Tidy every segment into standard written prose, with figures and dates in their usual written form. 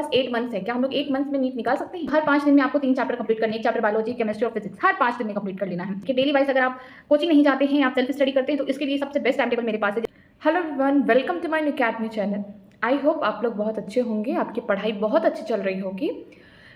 पास 8 months है, क्या हम लोग 8 मंथ्स में नीट निकाल सकते हैं? हर 5 दिन में आपको 3 चैप्टर कंप्लीट करने, एक चैप्टर बायोलॉजी, केमिस्ट्री और फिजिक्स हर 5 दिन में कंप्लीट कर लेना है। कि डेली वाइज अगर आप कोचिंग नहीं जाते हैं, आप सेल्फ स्टडी करते हैं, तो इसके लिए सबसे बेस्ट टाइम टेबल मेरे पास है। Hello everyone, welcome to my new academy channel. I hope आप लोग बहुत अच्छे होंगे, आपकी पढ़ाई बहुत अच्छी चल रही होगी।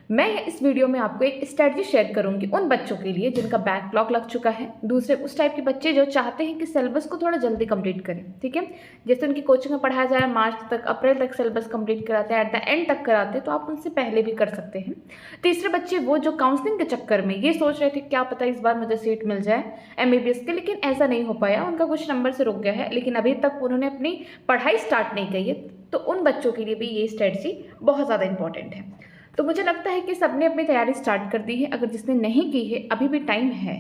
मैं इस वीडियो में आपको एक स्ट्रेटजी शेयर करूंगी उन बच्चों के लिए जिनका बैकलॉग लग चुका है, दूसरे उस टाइप के बच्चे जो चाहते हैं कि सिलेबस को थोड़ा जल्दी कंप्लीट करें। ठीक है, जैसे उनकी कोचिंग में पढ़ाया जा रहा है, मार्च तक, अप्रैल तक सिलेबस कंप्लीट कराते हैं, एट द एंड तक कराते हैं, तो आप उनसे पहले भी कर सकते हैं। तीसरे बच्चे वो जो काउंसलिंग के चक्कर में ये सोच रहे थे क्या पता इस बार मुझे सीट मिल जाए MBBS के, लेकिन ऐसा नहीं हो पाया, उनका कुछ नंबर से रुक गया है, लेकिन अभी तक उन्होंने अपनी पढ़ाई स्टार्ट नहीं की है, तो उन बच्चों के लिए भी ये स्ट्रेटजी बहुत ज़्यादा इंपॉर्टेंट है। तो मुझे लगता है कि सबने अपनी तैयारी स्टार्ट कर दी है। अगर जिसने नहीं की है अभी भी टाइम है।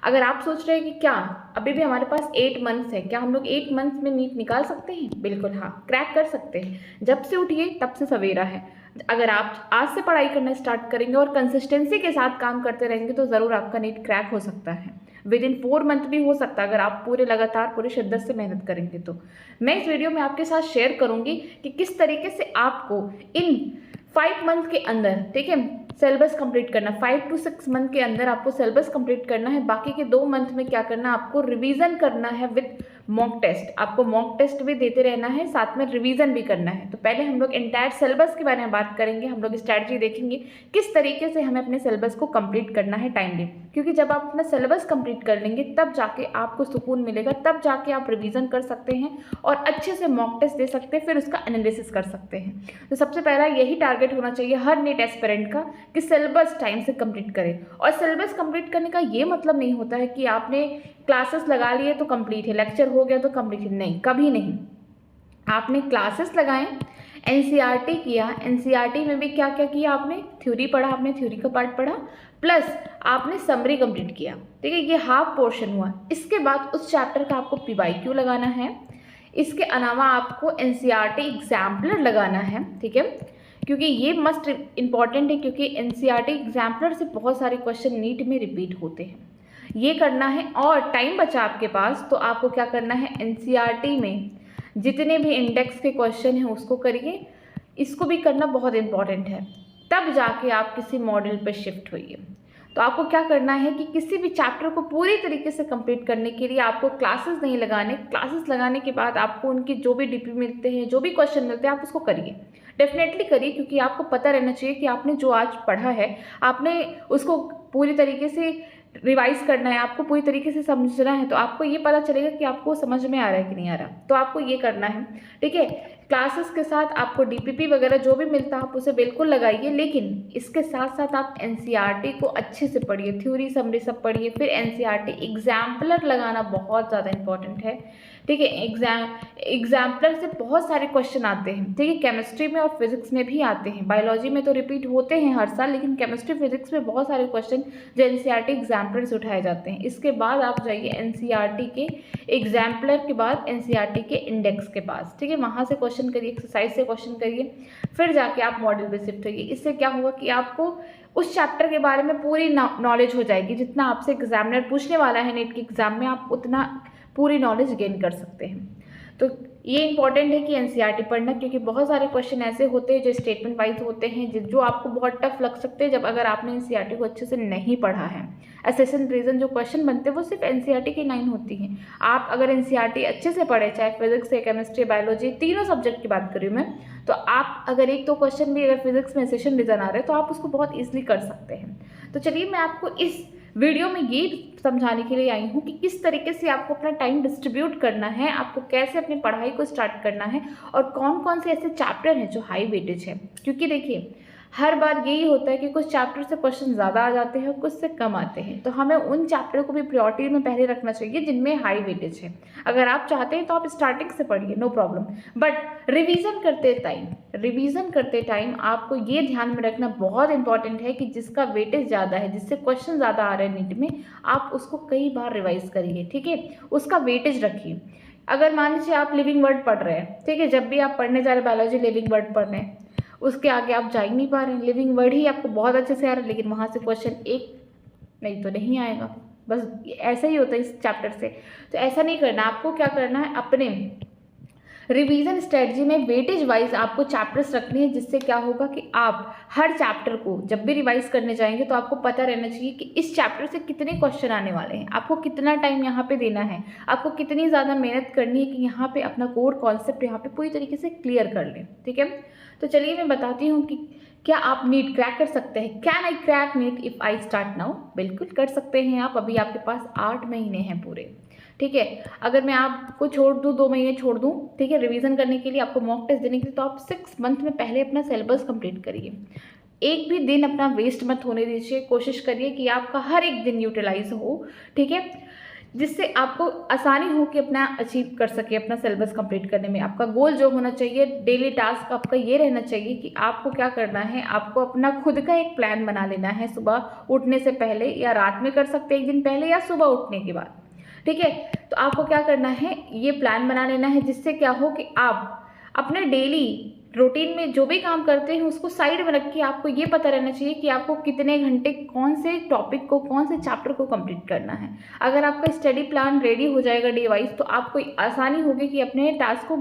अगर आप सोच रहे हैं कि क्या अभी भी हमारे पास 8 मंथ्स है, क्या हम लोग 8 मंथ्स में नीट निकाल सकते हैं? बिल्कुल हाँ, क्रैक कर सकते हैं। जब से उठिए तब से सवेरा है। अगर आप आज से पढ़ाई करना स्टार्ट करेंगे और कंसिस्टेंसी के साथ काम करते रहेंगे तो ज़रूर आपका नीट क्रैक हो सकता है। विद इन 4 मंथ भी हो सकता है अगर आप पूरे लगातार पूरे शिद्दत से मेहनत करेंगे। तो मैं इस वीडियो में आपके साथ शेयर करूँगी कि किस तरीके से आपको इन 5 मंथ के अंदर, ठीक है, सिलेबस कंप्लीट करना। 5 to 6 मंथ के अंदर आपको सिलेबस कंप्लीट करना है। बाकी के 2 मंथ में क्या करना है, आपको रिवीजन करना है विद मॉक टेस्ट। आपको मॉक टेस्ट भी देते रहना है, साथ में रिवीजन भी करना है। तो पहले हम लोग एंटायर सिलेबस के बारे में बात करेंगे। हम लोग स्ट्रैटेजी देखेंगे किस तरीके से हमें अपने सिलेबस को कंप्लीट करना है टाइमली, क्योंकि जब आप अपना सिलेबस कंप्लीट कर लेंगे तब जाके आपको सुकून मिलेगा, तब जाके आप रिवीजन कर सकते हैं और अच्छे से मॉक टेस्ट दे सकते हैं, फिर उसका एनालिसिस कर सकते हैं। तो सबसे पहला यही टारगेट होना चाहिए हर नीट एस्पिरेंट का कि सिलेबस टाइम से कंप्लीट करें। और सिलेबस कंप्लीट करने का ये मतलब नहीं होता है कि आपने क्लासेस लगा लिए तो कंप्लीट है, लेक्चर हो गया तो कंप्लीट है, नहीं, कभी नहीं। आपने क्लासेस लगाएं, NCERT किया, NCERT में भी क्या क्या किया आपने, थ्योरी पढ़ा, आपने थ्योरी का पार्ट पढ़ा, प्लस आपने समरी कंप्लीट किया। ठीक है, ये हाफ पोर्शन हुआ। इसके बाद उस चैप्टर का आपको PYQ लगाना है। इसके अलावा आपको NCERT एग्जाम्पलर लगाना है। ठीक है, क्योंकि ये मस्ट इम्पॉर्टेंट है, क्योंकि NCERT एग्जाम्पलर से बहुत सारे क्वेश्चन नीट में रिपीट होते हैं, ये करना है। और टाइम बचा आपके पास तो आपको क्या करना है, NCERT में जितने भी इंडेक्स के क्वेश्चन हैं उसको करिए, इसको भी करना बहुत इंपॉर्टेंट है, तब जाके आप किसी मॉडल पर शिफ्ट होइए। तो आपको क्या करना है कि किसी भी चैप्टर को पूरी तरीके से कंप्लीट करने के लिए आपको क्लासेस नहीं लगाने। क्लासेस लगाने के बाद आपको उनकी जो भी DP मिलते हैं, जो भी क्वेश्चन मिलते हैं, आप उसको करिए, डेफिनेटली करिए, क्योंकि आपको पता रहना चाहिए कि आपने जो आज पढ़ा है आपने उसको पूरी तरीके से रिवाइज करना है, आपको पूरी तरीके से समझना है, तो आपको ये पता चलेगा कि आपको समझ में आ रहा है कि नहीं आ रहा। तो आपको ये करना है। ठीक है, क्लासेस के साथ आपको DPP वगैरह जो भी मिलता है आप उसे बिल्कुल लगाइए, लेकिन इसके साथ साथ आप NCERT को अच्छे से पढ़िए, थ्योरी समरी सब पढ़िए, फिर NCERT एग्जाम्पलर लगाना बहुत ज़्यादा इंपॉर्टेंट है। ठीक है, एग्जाम्पलर से बहुत सारे क्वेश्चन आते हैं। ठीक है, केमिस्ट्री में और फिजिक्स में भी आते हैं, बायोलॉजी में तो रिपीट होते हैं हर साल, लेकिन केमिस्ट्री फिजिक्स में बहुत सारे क्वेश्चन जो NCERT एग्जाम्पलर से उठाए जाते हैं। इसके बाद आप जाइए NCERT के एग्जाम्पलर के बाद NCERT के इंडेक्स के पास। ठीक है, वहाँ से क्वेश्चन करिए, एक्सरसाइज से क्वेश्चन करिए, फिर जाके आप मॉडल पे शिफ्ट होइए। इससे क्या होगा कि आपको उस चैप्टर के बारे में पूरी नॉलेज हो जाएगी, जितना आपसे एग्जामिनर पूछने वाला है नीट के एग्जाम में, आप उतना पूरी नॉलेज गेन कर सकते हैं। तो ये इंपॉर्टेंट है कि NCERT पढ़ना, क्योंकि बहुत सारे क्वेश्चन ऐसे होते हैं जो स्टेटमेंट वाइज होते हैं, जो आपको बहुत टफ लग सकते हैं जब अगर आपने NCERT को अच्छे से नहीं पढ़ा है। असेसन रीजन जो क्वेश्चन बनते हैं वो सिर्फ NCERT की लाइन होती हैं। आप अगर NCERT अच्छे से पढ़े, चाहे फिजिक्स है, केमिस्ट्री, बायोलॉजी, तीनों सब्जेक्ट की बात करी मैं, तो आप अगर एक दो क्वेश्चन भी अगर फिजिक्स में सेशन रीजन आ रहे हैं तो आप उसको बहुत ईजिली कर सकते हैं। तो चलिए मैं आपको इस वीडियो में ये समझाने के लिए आई हूँ कि किस तरीके से आपको अपना टाइम डिस्ट्रीब्यूट करना है, आपको कैसे अपनी पढ़ाई को स्टार्ट करना है, और कौन कौन से ऐसे चैप्टर हैं जो हाई वेटेज है। क्योंकि देखिए हर बार यही होता है कि कुछ चैप्टर से क्वेश्चन ज़्यादा आ जाते हैं, कुछ से कम आते हैं, तो हमें उन चैप्टर को भी प्रायोरिटी में पहले रखना चाहिए जिनमें हाई वेटेज है। अगर आप चाहते हैं तो आप स्टार्टिंग से पढ़िए, नो प्रॉब्लम, बट रिवीजन करते टाइम आपको ये ध्यान में रखना बहुत इंपॉर्टेंट है कि जिसका वेटेज ज़्यादा है, जिससे क्वेश्चन ज़्यादा आ रहे हैं नीट में, आप उसको कई बार रिवाइज करिए। ठीक है, उसका वेटेज रखिए। अगर मान लीजिए आप लिविंग वर्ड पढ़ रहे हैं, ठीक है, जब भी आप पढ़ने जा रहे हैं बायोलॉजी लिविंग वर्ड पढ़ रहे हैं, उसके आगे आप जा ही नहीं पा रहे हैं, लिविंग वर्ड ही आपको बहुत अच्छे से आ रहा है, लेकिन वहाँ से क्वेश्चन एक नहीं तो नहीं आएगा, बस ऐसा ही होता है इस चैप्टर से। तो ऐसा नहीं करना, आपको क्या करना है, अपने रिवीजन स्ट्रेटजी में वेटेज वाइज आपको चैप्टर्स रखने हैं, जिससे क्या होगा कि आप हर चैप्टर को जब भी रिवाइज करने जाएंगे तो आपको पता रहना चाहिए कि इस चैप्टर से कितने क्वेश्चन आने वाले हैं, आपको कितना टाइम यहाँ पे देना है, आपको कितनी ज़्यादा मेहनत करनी है कि यहाँ पे अपना कोर कॉन्सेप्ट यहाँ पे पूरी तरीके से क्लियर कर लें। ठीक है, तो चलिए मैं बताती हूँ कि क्या आप नीट क्रैक कर सकते हैं। Can I crack NEET if I start now? बिल्कुल कर सकते हैं आप। अभी आपके पास 8 महीने हैं पूरे। ठीक है, अगर मैं आपको छोड़ दूँ, 2 महीने छोड़ दूँ, ठीक है, रिवीजन करने के लिए, आपको मॉक टेस्ट देने के लिए, तो आप 6 मंथ में पहले अपना सिलेबस कंप्लीट करिए। एक भी दिन अपना वेस्ट मत होने दीजिए। कोशिश करिए कि आपका हर एक दिन यूटिलाइज हो। ठीक है, जिससे आपको आसानी हो कि अपना अचीव कर सके, अपना सिलेबस कंप्लीट करने में। आपका गोल जो होना चाहिए, डेली टास्क आपका ये रहना चाहिए कि आपको क्या करना है, आपको अपना खुद का एक प्लान बना लेना है। सुबह उठने से पहले या रात में कर सकते हैं, एक दिन पहले या सुबह उठने के बाद। ठीक है, तो आपको क्या करना है, ये प्लान बना लेना है, जिससे क्या हो कि आप अपने डेली रूटीन में जो भी काम करते हैं उसको साइड में रख के आपको ये पता रहना चाहिए कि आपको कितने घंटे कौन से टॉपिक को, कौन से चैप्टर को कंप्लीट करना है। अगर आपका स्टडी प्लान रेडी हो जाएगा डे वाइज, तो आपको आसानी होगी कि अपने टास्क को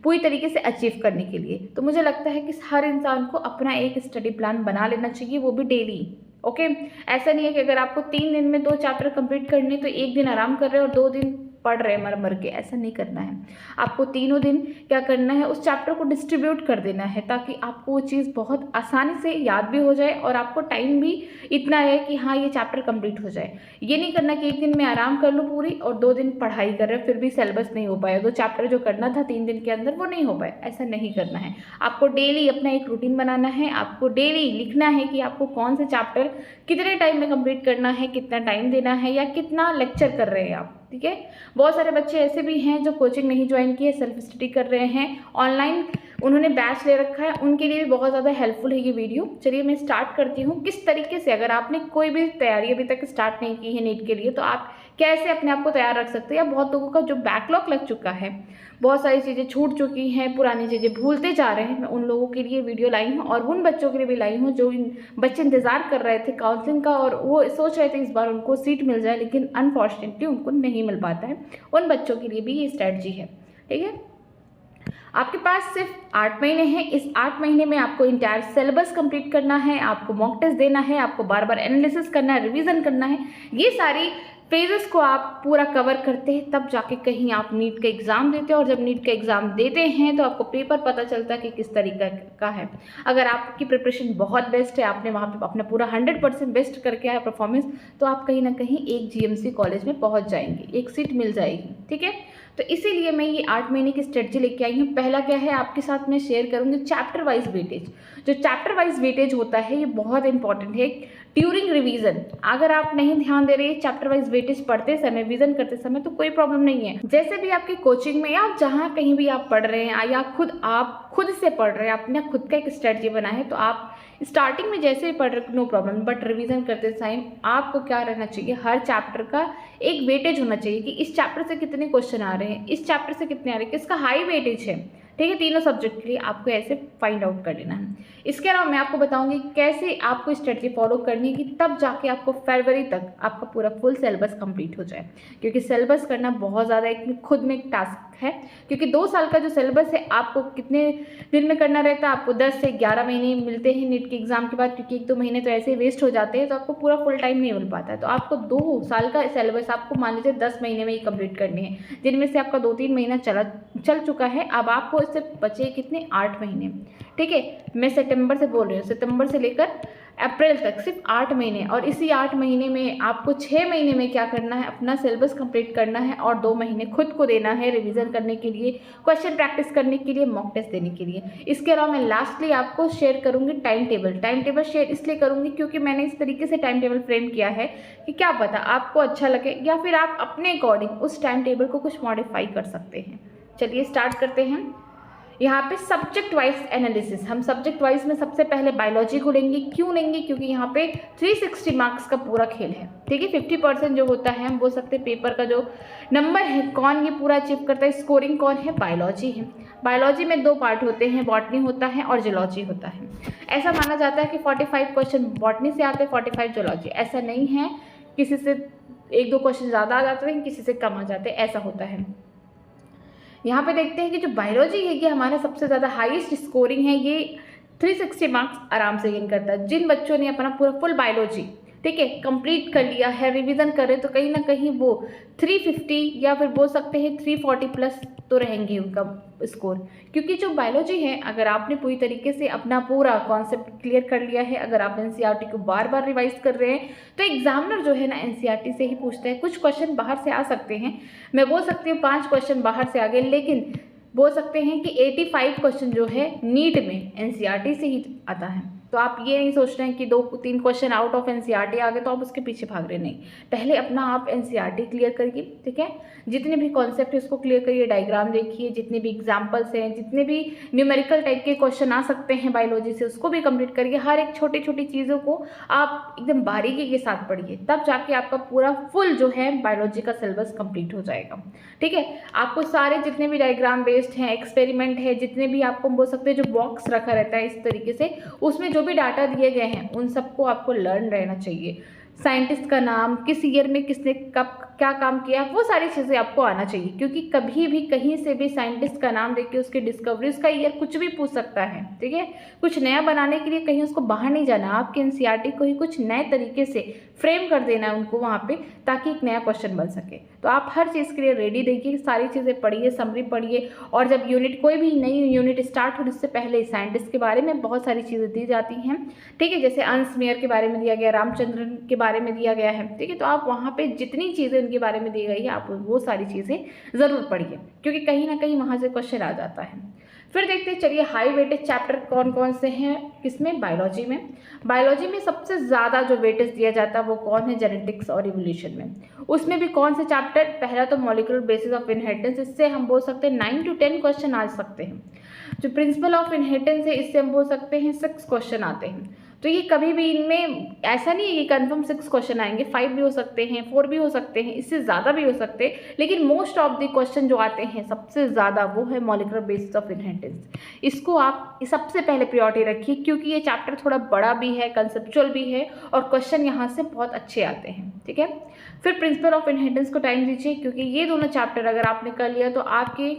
पूरी तरीके से अचीव करने के लिए। तो मुझे लगता है कि हर इंसान को अपना एक स्टडी प्लान बना लेना चाहिए, वो भी डेली। ओके, ऐसा नहीं है कि अगर आपको 3 दिन में 2 चैप्टर कंप्लीट करने तो 1 दिन आराम कर रहे हैं और 2 दिन पढ़ रहे मर मर के। ऐसा नहीं करना है। आपको तीनों दिन क्या करना है, उस चैप्टर को डिस्ट्रीब्यूट कर देना है, ताकि आपको वो चीज़ बहुत आसानी से याद भी हो जाए और आपको टाइम भी इतना है कि हाँ ये चैप्टर कंप्लीट हो जाए। ये नहीं करना कि 1 दिन में आराम कर लूँ पूरी और 2 दिन पढ़ाई कर रहे फिर भी सिलेबस नहीं हो पाया, 2 चैप्टर जो करना था 3 दिन के अंदर वो नहीं हो पाए। ऐसा नहीं करना है। आपको डेली अपना एक रूटीन बनाना है। आपको डेली लिखना है कि आपको कौन से चैप्टर कितने टाइम में कंप्लीट करना है, कितना टाइम देना है, या कितना लेक्चर कर रहे हैं आप। ठीक है, बहुत सारे बच्चे ऐसे भी हैं जो कोचिंग नहीं ज्वाइन किए, सेल्फ स्टडी कर रहे हैं, ऑनलाइन उन्होंने बैच ले रखा है, उनके लिए भी बहुत ज़्यादा हेल्पफुल है ये वीडियो। चलिए मैं स्टार्ट करती हूँ किस तरीके से, अगर आपने कोई भी तैयारी अभी तक स्टार्ट नहीं की है नीट के लिए, तो आप कैसे अपने आप को तैयार रख सकते हैं। या बहुत लोगों का जो बैकलॉग लग चुका है, बहुत सारी चीज़ें छूट चुकी हैं, पुरानी चीज़ें भूलते जा रहे हैं, मैं उन लोगों के लिए वीडियो लाई हूँ और उन बच्चों के लिए भी लाई हूँ जो बच्चे इंतज़ार कर रहे थे काउंसलिंग का और वो सोच रहे थे इस बार उनको सीट मिल जाए, लेकिन अनफॉर्चुनेटली उनको नहीं मिल पाता है। उन बच्चों के लिए भी ये स्ट्रेटजी है। ठीक है, आपके पास सिर्फ 8 महीने हैं। इस 8 महीने में आपको इंटायर सिलेबस कंप्लीट करना है, आपको मॉक टेस्ट देना है, आपको बार बार एनालिसिस करना है, रिवीजन करना है। ये सारी फेजेस को आप पूरा कवर करते हैं, तब जाके कहीं आप नीट का एग्ज़ाम देते हैं। और जब नीट का एग्ज़ाम देते हैं तो आपको पेपर पता चलता है कि किस तरीके का है। अगर आपकी प्रिपरेशन बहुत बेस्ट है, आपने वहाँ पे अपना पूरा 100% बेस्ट करके आया परफॉर्मेंस, तो आप कहीं ना कहीं एक GMC कॉलेज में पहुँच जाएंगे, एक सीट मिल जाएगी। ठीक है, तो इसीलिए मैं ये 8 महीने की स्ट्रेटजी लेके आई हूँ। पहला क्या है, आपके साथ मैं शेयर करूँगी चैप्टर वाइज वेटेज। जो चैप्टर वाइज वेटेज होता है ये बहुत इंपॉर्टेंट है ड्यूरिंग रिवीजन। अगर आप नहीं ध्यान दे रहे चैप्टर वाइज वेटेज पढ़ते समय, रिवीजन करते समय, तो कोई प्रॉब्लम नहीं है। जैसे भी आपकी कोचिंग में या जहाँ कहीं भी आप पढ़ रहे हैं या आप खुद से पढ़ रहे हैं, अपना खुद का एक स्ट्रेटजी बना है, तो आप स्टार्टिंग में जैसे भी पढ़ रहे नो प्रॉब्लम, बट रिवीजन करते टाइम आपको क्या रहना चाहिए, हर चैप्टर का एक वेटेज होना चाहिए कि इस चैप्टर से कितने क्वेश्चन आ रहे हैं, इस चैप्टर से कितने आ रहे हैं, किसका हाई वेटेज है। ठीक है, तीनों सब्जेक्ट के लिए आपको ऐसे फाइंड आउट कर लेना है। इसके अलावा मैं आपको बताऊंगी कैसे आपको स्ट्रेटजी फॉलो करनी है कि तब जाके आपको फरवरी तक आपका पूरा फुल सिलेबस कंप्लीट हो जाए। क्योंकि सिलेबस करना बहुत ज़्यादा एक खुद में एक टास्क है, क्योंकि 2 साल का जो सिलेबस है आपको कितने दिन में करना रहता है। आपको 10 से 11 महीने मिलते हैं नीट के एग्ज़ाम के बाद, क्योंकि 1-2 महीने तो ऐसे ही वेस्ट हो जाते हैं, तो आपको पूरा फुल टाइम नहीं मिल पाता है। तो आपको 2 साल का सिलेबस आपको मान लीजिए 10 महीने में ही कंप्लीट करनी है, जिनमें से आपका 2-3 महीना चल चुका है। अब आपको इससे बचे कितने, 8 महीने। ठीक है, मैं सितंबर से बोल रही हूँ, सितंबर से लेकर अप्रैल तक सिर्फ 8 महीने। और इसी 8 महीने में आपको 6 महीने में क्या करना है, अपना सिलेबस कंप्लीट करना है और 2 महीने खुद को देना है रिवीजन करने के लिए, क्वेश्चन प्रैक्टिस करने के लिए, मॉक टेस्ट देने के लिए। इसके अलावा मैं लास्टली आपको शेयर करूंगी टाइम टेबल शेयर इसलिए करूंगी क्योंकि मैंने इस तरीके से टाइम टेबल फ्रेम किया है कि क्या पता आपको अच्छा लगे, या फिर आप अपने अकॉर्डिंग उस टाइम टेबल को कुछ मॉडिफाई कर सकते हैं। चलिए स्टार्ट करते हैं। यहाँ पे सब्जेक्ट वाइज एनालिसिस, हम सब्जेक्ट वाइज में सबसे पहले बायोलॉजी को लेंगे। क्यों लेंगे, क्योंकि यहाँ पे 360 मार्क्स का पूरा खेल है। ठीक है, 50% जो होता है, हम बोल सकते हैं पेपर का जो नंबर है, कौन ये पूरा अचीव करता है, स्कोरिंग कौन है, बायोलॉजी है। बायोलॉजी में 2 पार्ट होते हैं, बॉटनी होता है और जूलॉजी होता है। ऐसा माना जाता है कि 45 क्वेश्चन बॉटनी से आते हैं, 45 जूलॉजी। ऐसा नहीं है, किसी से 1-2 क्वेश्चन ज़्यादा आ जाते हैं, किसी से कम आ जाते हैं, ऐसा होता है। यहाँ पे देखते हैं कि जो बायोलॉजी है ये हमारा सबसे ज़्यादा हाईएस्ट स्कोरिंग है, ये 360 मार्क्स आराम से गेन करता है। जिन बच्चों ने अपना पूरा फुल बायोलॉजी ठीक है कंप्लीट कर लिया है, रिवीजन कर रहे, तो कहीं ना कहीं वो 350 या फिर बोल सकते हैं 340 प्लस तो रहेंगे उनका स्कोर। क्योंकि जो बायोलॉजी है, अगर आपने पूरी तरीके से अपना पूरा कॉन्सेप्ट क्लियर कर लिया है, अगर आप एनसीईआरटी को बार बार रिवाइज कर रहे हैं, तो एग्जामिनर जो है ना एनसीईआरटी से ही पूछते हैं। कुछ क्वेश्चन बाहर से आ सकते हैं, मैं बोल सकती हूँ 5 क्वेश्चन बाहर से आ गए, लेकिन बोल सकते हैं कि 85 क्वेश्चन जो है नीट में एनसीईआरटी से ही आता है। तो आप ये नहीं सोच रहे हैं कि 2-3 क्वेश्चन आउट ऑफ एनसीईआरटी आ गए तो आप उसके पीछे भाग रहे, नहीं। पहले अपना आप एनसीईआरटी क्लियर करिए, ठीक है। जितने भी कॉन्सेप्ट है उसको क्लियर करिए, डायग्राम देखिए, जितने भी एग्जाम्पल्स हैं, जितने भी न्यूमेरिकल टाइप के क्वेश्चन आ सकते हैं बायोलॉजी से उसको भी कंप्लीट करिए। हर एक छोटी छोटी चीज़ों को आप एकदम बारीकी के साथ पढ़िए, तब जाके आपका पूरा फुल जो है बायोलॉजी का सिलेबस कंप्लीट हो जाएगा, ठीक है। आपको सारे जितने भी डायग्राम बेस्ड हैं, एक्सपेरिमेंट है, जितने भी आपको बोल सकते हैं जो बॉक्स रखा रहता है इस तरीके से, उसमें जो भी डाटा दिए गए हैं उन सबको आपको लर्न रहना चाहिए। साइंटिस्ट का नाम, किस ईयर में किसने कब क्या काम किया, वो सारी चीज़ें आपको आना चाहिए। क्योंकि कभी भी कहीं से भी साइंटिस्ट का नाम देके उसकी डिस्कवरी, उसका ईयर कुछ भी पूछ सकता है, ठीक है। कुछ नया बनाने के लिए कहीं उसको बाहर नहीं जाना, आपके एनसीईआरटी को ही कुछ नए तरीके से फ्रेम कर देना है उनको वहाँ पे, ताकि एक नया क्वेश्चन बन सके। तो आप हर चीज़ के लिए रेडी रहिए, सारी चीज़ें पढ़िए, समरी पढ़िए। और जब यूनिट कोई भी नई यूनिट स्टार्ट हो उससे पहले साइंटिस्ट के बारे में बहुत सारी चीज़ें दी जाती हैं, ठीक है। जैसे अंश मेयर के बारे में दिया गया, रामचंद्रन के बारे में दिया गया है, ठीक है। तो आप वहाँ पे जितनी चीज़ें उनके बारे में दी गई है आप वो सारी चीज़ें ज़रूर पढ़िए, क्योंकि कहीं ना कहीं वहाँ से क्वेश्चन आ जाता है। फिर देखते हैं, चलिए हाई वेटेज चैप्टर कौन कौन से हैं किसमें, बायोलॉजी में। बायोलॉजी में सबसे ज़्यादा जो वेटेज दिया जाता है वो कौन है, जेनेटिक्स और इवोल्यूशन में। उसमें भी कौन से चैप्टर, पहला तो मॉलिक्यूलर बेसिस ऑफ इनहेरिटेंस, इससे हम बोल सकते हैं 9 to 10 क्वेश्चन आ सकते हैं। जो प्रिंसिपल ऑफ इनहेरिटेंस है इससे हम बोल सकते हैं 6 क्वेश्चन आते हैं। तो ये कभी भी इनमें ऐसा नहीं है कि कंफर्म 6 क्वेश्चन आएंगे, 5 भी हो सकते हैं, 4 भी हो सकते हैं, इससे ज़्यादा भी हो सकते हैं, लेकिन मोस्ट ऑफ द क्वेश्चन जो आते हैं सबसे ज़्यादा वो है मॉलिक्यूलर बेसिस ऑफ इनहेरिटेंस। इसको आप सबसे पहले प्रायोरिटी रखिए, क्योंकि ये चैप्टर थोड़ा बड़ा भी है, कंसेप्चुअल भी है, और क्वेश्चन यहाँ से बहुत अच्छे आते हैं, ठीक है। फिर प्रिंसिपल ऑफ इनहेरिटेंस को टाइम दीजिए, क्योंकि ये दोनों चैप्टर अगर आपने कर लिया तो आपके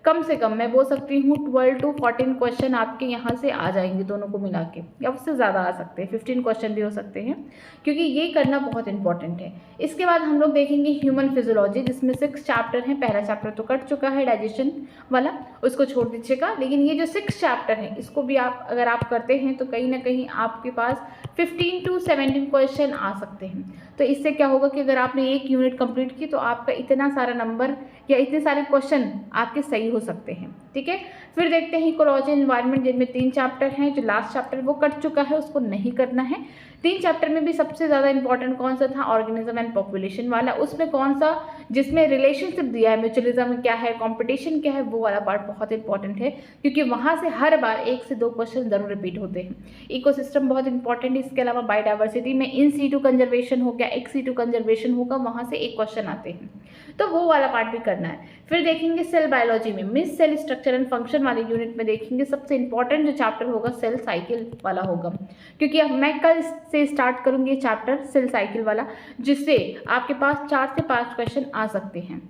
कम से कम मैं बोल सकती हूँ 12 to 14 क्वेश्चन आपके यहाँ से आ जाएंगे दोनों को मिला के, या उससे ज़्यादा आ सकते हैं, 15 क्वेश्चन भी हो सकते हैं, क्योंकि ये करना बहुत इंपॉर्टेंट है। इसके बाद हम लोग देखेंगे ह्यूमन फिजियोलॉजी, जिसमें 6 चैप्टर हैं। पहला चैप्टर तो कट चुका है डाइजेशन वाला, उसको छोड़ दीजिएगा, लेकिन ये जो 6 चैप्टर हैं इसको भी आप अगर आप करते हैं तो कहीं ना कहीं आपके पास 15 to 17 क्वेश्चन आ सकते हैं। तो इससे क्या होगा कि अगर आपने एक यूनिट कंप्लीट की तो आपका इतना सारा नंबर या इतने सारे क्वेश्चन आपके सही हो सकते हैं, ठीक है। फिर देखते हैं इकोलॉजी एनवायरनमेंट, जिनमें 3 चैप्टर हैं। जो लास्ट चैप्टर वो कट चुका है, उसको नहीं करना है। 3 चैप्टर में भी सबसे ज़्यादा इंपॉर्टेंट कौन सा था, ऑर्गेनिज्म एंड पॉपुलेशन वाला। उसमें कौन सा, जिसमें रिलेशनशिप दिया है, म्यूचुअलिज्म क्या है, कंपटीशन क्या है, वो वाला पार्ट बहुत इंपॉर्टेंट है, क्योंकि वहाँ से हर बार 1 से 2 क्वेश्चन जरूर रिपीट होते हैं। इकोसिस्टम बहुत इंपॉर्टेंट है। इसके अलावा बायोडाइवर्सिटी में इन सीटू कंजर्वेशन हो गया, एक्स सीटू कंजर्वेशन होगा, वहाँ से 1 क्वेश्चन आते हैं, तो वो वाला पार्ट भी करना है। फिर देखेंगे सेल बायोलॉजी में, मिस सेल स्ट्रक्चर एंड फंक्शन वाले यूनिट में देखेंगे सबसे इंपॉर्टेंट जो चैप्टर होगा सेल साइकिल वाला होगा, क्योंकि अब मैं कल से स्टार्ट करूंगी चैप्टर सेल साइकिल वाला, जिससे आपके पास 4 से 5 क्वेश्चन आ सकते हैं।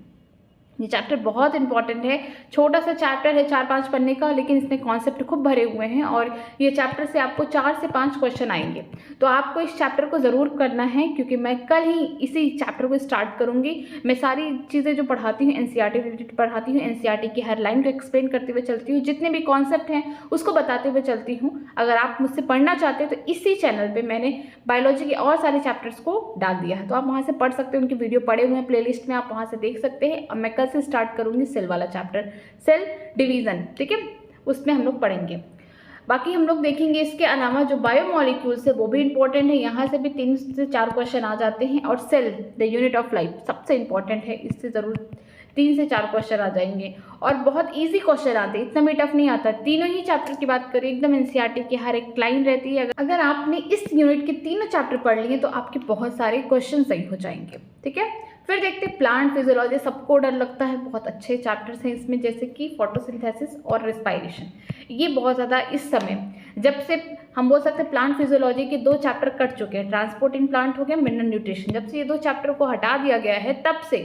ये चैप्टर बहुत इंपॉर्टेंट है, छोटा सा चैप्टर है 4-5 पन्ने का, लेकिन इसमें कॉन्सेप्ट खूब भरे हुए हैं, और ये चैप्टर से आपको 4 से 5 क्वेश्चन आएंगे। तो आपको इस चैप्टर को ज़रूर करना है, क्योंकि मैं कल ही इसी चैप्टर को स्टार्ट करूंगी। मैं सारी चीज़ें जो पढ़ाती हूँ एनसीईआरटी रिलेटेड पढ़ाती हूँ, एनसीईआरटी की हर लाइन को एक्सप्लेन करते हुए चलती हूँ, जितने भी कॉन्सेप्ट हैं उसको बताते हुए चलती हूँ। अगर आप मुझसे पढ़ना चाहते हैं तो इसी चैनल पर मैंने बायोलॉजी के और सारे चैप्टर्स को डाल दिया है, तो आप वहाँ से पढ़ सकते हैं। उनकी वीडियो पड़े हुए हैं प्लेलिस्ट में, आप वहाँ से देख सकते हैं। अब मैं कल से स्टार्ट करूंगी सेल वाला चैप्टर, सेल डिवीजन, ठीक है, उसमें हम लोग पढ़ेंगे। बाकी हम लोग देखेंगे इसके अलावा जो बायोमॉलिक्यूल्स है वो भी इंपॉर्टेंट है, यहाँ से भी 3 से 4 क्वेश्चन आ जाते हैं। और cell the unit of life सबसे इंपॉर्टेंट है, इससे ज़रूर 3 से 4 क्वेश्चन आ जाएंगे, और बहुत इजी क्वेश्चन आते हैं, इतना भी टफ नहीं आता। तीनों ही चैप्टर की बात करें, एकदम एनसीईआरटी की हर एक लाइन रहती है। अगर आपने इस यूनिट के तीनों चैप्टर पढ़ लिए तो आपके बहुत सारे क्वेश्चन सही हो जाएंगे, ठीक है। फिर देखते हैं प्लांट फिजियोलॉजी, सबको डर लगता है, बहुत अच्छे चैप्टर्स हैं इसमें, जैसे कि फोटोसिंथेसिस और रेस्पायरेशन। ये बहुत ज़्यादा इस समय, जब से हम बोल सकते हैं प्लांट फिजियोलॉजी के 2 चैप्टर कट चुके हैं, ट्रांसपोर्ट इन प्लांट हो गया, मिनरल न्यूट्रिशन, जब से ये 2 चैप्टर को हटा दिया गया है तब से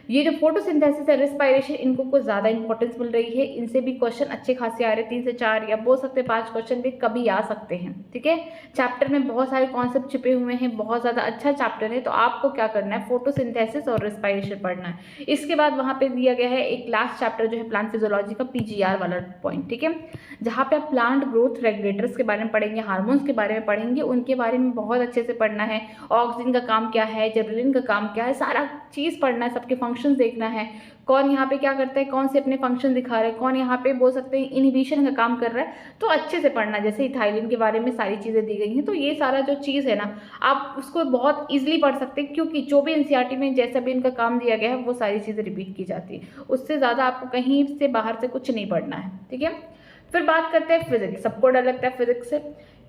ये जो फोटोसिंथेसिस है, रेस्पिरेशन, इनको कुछ ज़्यादा इंपॉर्टेंस मिल रही है। इनसे भी क्वेश्चन अच्छे खासे आ रहे हैं, 3 से 4 या बोल सकते हैं 5 क्वेश्चन भी कभी आ सकते हैं। ठीक है, चैप्टर में बहुत सारे कॉन्सेप्ट छिपे हुए हैं, बहुत ज़्यादा अच्छा चैप्टर है। तो आपको क्या करना है, फोटोसिंथेसिस और रेस्पिरेशन पढ़ना है। इसके बाद वहाँ पे दिया गया है एक लास्ट चैप्टर जो है प्लांट फिजियोलॉजी का, PGR वाला पॉइंट। ठीक है, जहाँ पे आप प्लांट ग्रोथ रेगुलेटर्स के बारे में पढ़ेंगे, हार्मोन्स के बारे में पढ़ेंगे, उनके बारे में बहुत अच्छे से पढ़ना है। ऑक्सीजन का काम क्या है, जिबरेलिन का काम क्या है, सारा चीज़ पढ़ना है, सबके फंक्शंस देखना है, कौन यहाँ पे क्या करता है, कौन से अपने फंक्शन दिखा रहे हैं, कौन यहाँ पे बोल सकते हैं इनहिबिशन का काम कर रहा है। तो अच्छे से पढ़ना, जैसे इथाइलिन के बारे में सारी चीज़ें दी गई हैं। तो ये सारा जो चीज़ है ना, आप उसको बहुत ईजिली पढ़ सकते हैं, क्योंकि जो भी NCERT में जैसा भी इनका काम दिया गया है वो सारी चीज़ें रिपीट की जाती है। उससे ज़्यादा आपको कहीं से बाहर से कुछ नहीं पढ़ना है। ठीक है, फिर बात करते हैं फिजिक्स। सबको डर लगता है फिजिक्स से,